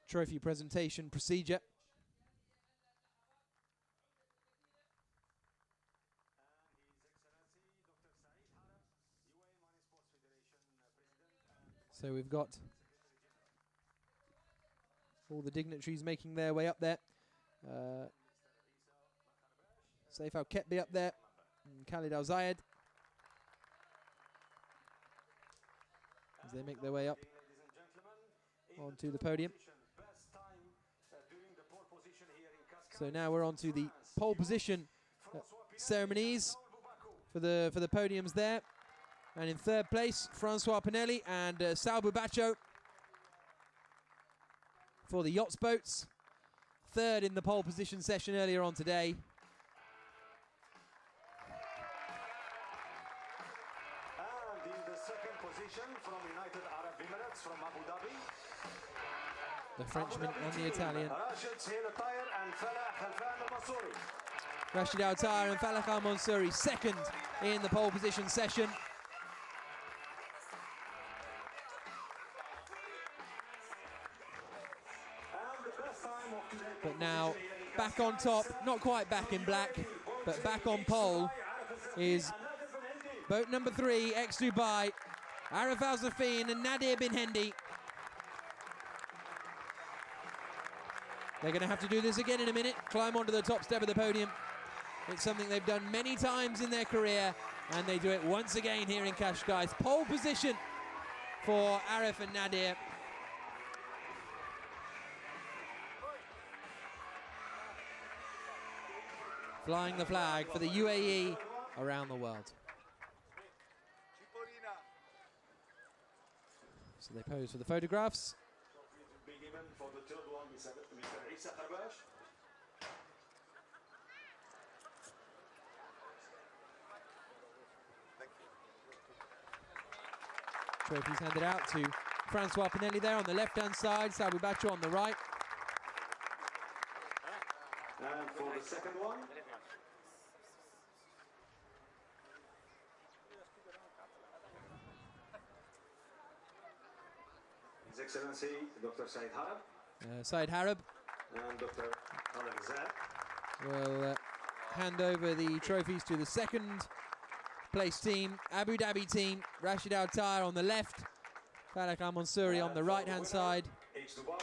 trophy presentation procedure. So we've got all the dignitaries making their way up there. Saif Al-Ketbi up there. And Khalid Al-Zayed as they make their way up onto the podium. So now we're on to the pole position ceremonies for the podiums there. And in third place, Francois Pinelli and Salbu Bacho for the yachts boats. Third in the pole position session earlier on today. From United Arab Emirates, from Abu Dhabi, the Frenchman and the Italian. Rashid Al-Tayr and Falak Al-Mansouri, second in the pole position session. But now back on top, not quite back in black, but back on pole is boat number 3, ex-Dubai, Arif Al-Zafin and Nadir bin Hendi. They're going to have to do this again in a minute, climb onto the top step of the podium. It's something they've done many times in their career, and they do it once again here in Cascais. Pole position for Arif and Nadir. Flying the flag for the UAE around the world. So they pose for the photographs. Trophies handed out to Francois Pinelli there on the left-hand side, Salbu Bacho on the right. the second one. His Excellency Dr. Said Harab Said Harab and Dr. Alan Zad. will hand over the trophies to the second place team, Abu Dhabi team. Rashid Al Taher on the left, Falak Al Mansouri on the right hand side. Dubai.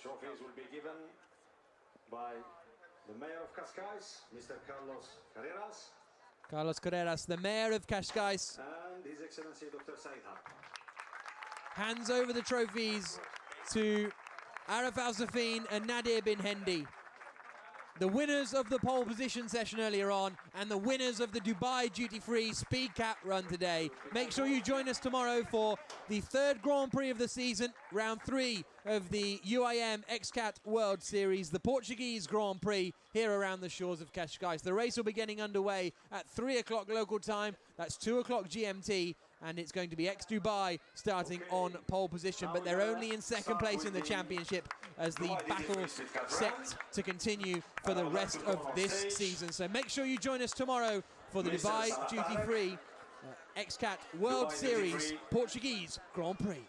Trophies will be given by the Mayor of Cascais, Mr. Carlos Carreras. Carlos Carreras, the Mayor of Cascais, And His Excellency Dr. Said Harab. hands over the trophies to Arif Al Safin and Nadir bin Hendi, the winners of the pole position session earlier on and the winners of the Dubai duty-free speed cap run today. Make sure you join us tomorrow for the third Grand Prix of the season, round 3 of the UIM XCAT World Series, the Portuguese Grand Prix here around the shores of Cascais. The race will be getting underway at 3 o'clock local time, that's 2 o'clock GMT, and it's going to be Dubai starting on pole position, but they're only in second place in the championship as the battle set to continue for the rest of this season. So make sure you join us tomorrow for the Dubai Duty Free XCAT World Series Portuguese Grand Prix.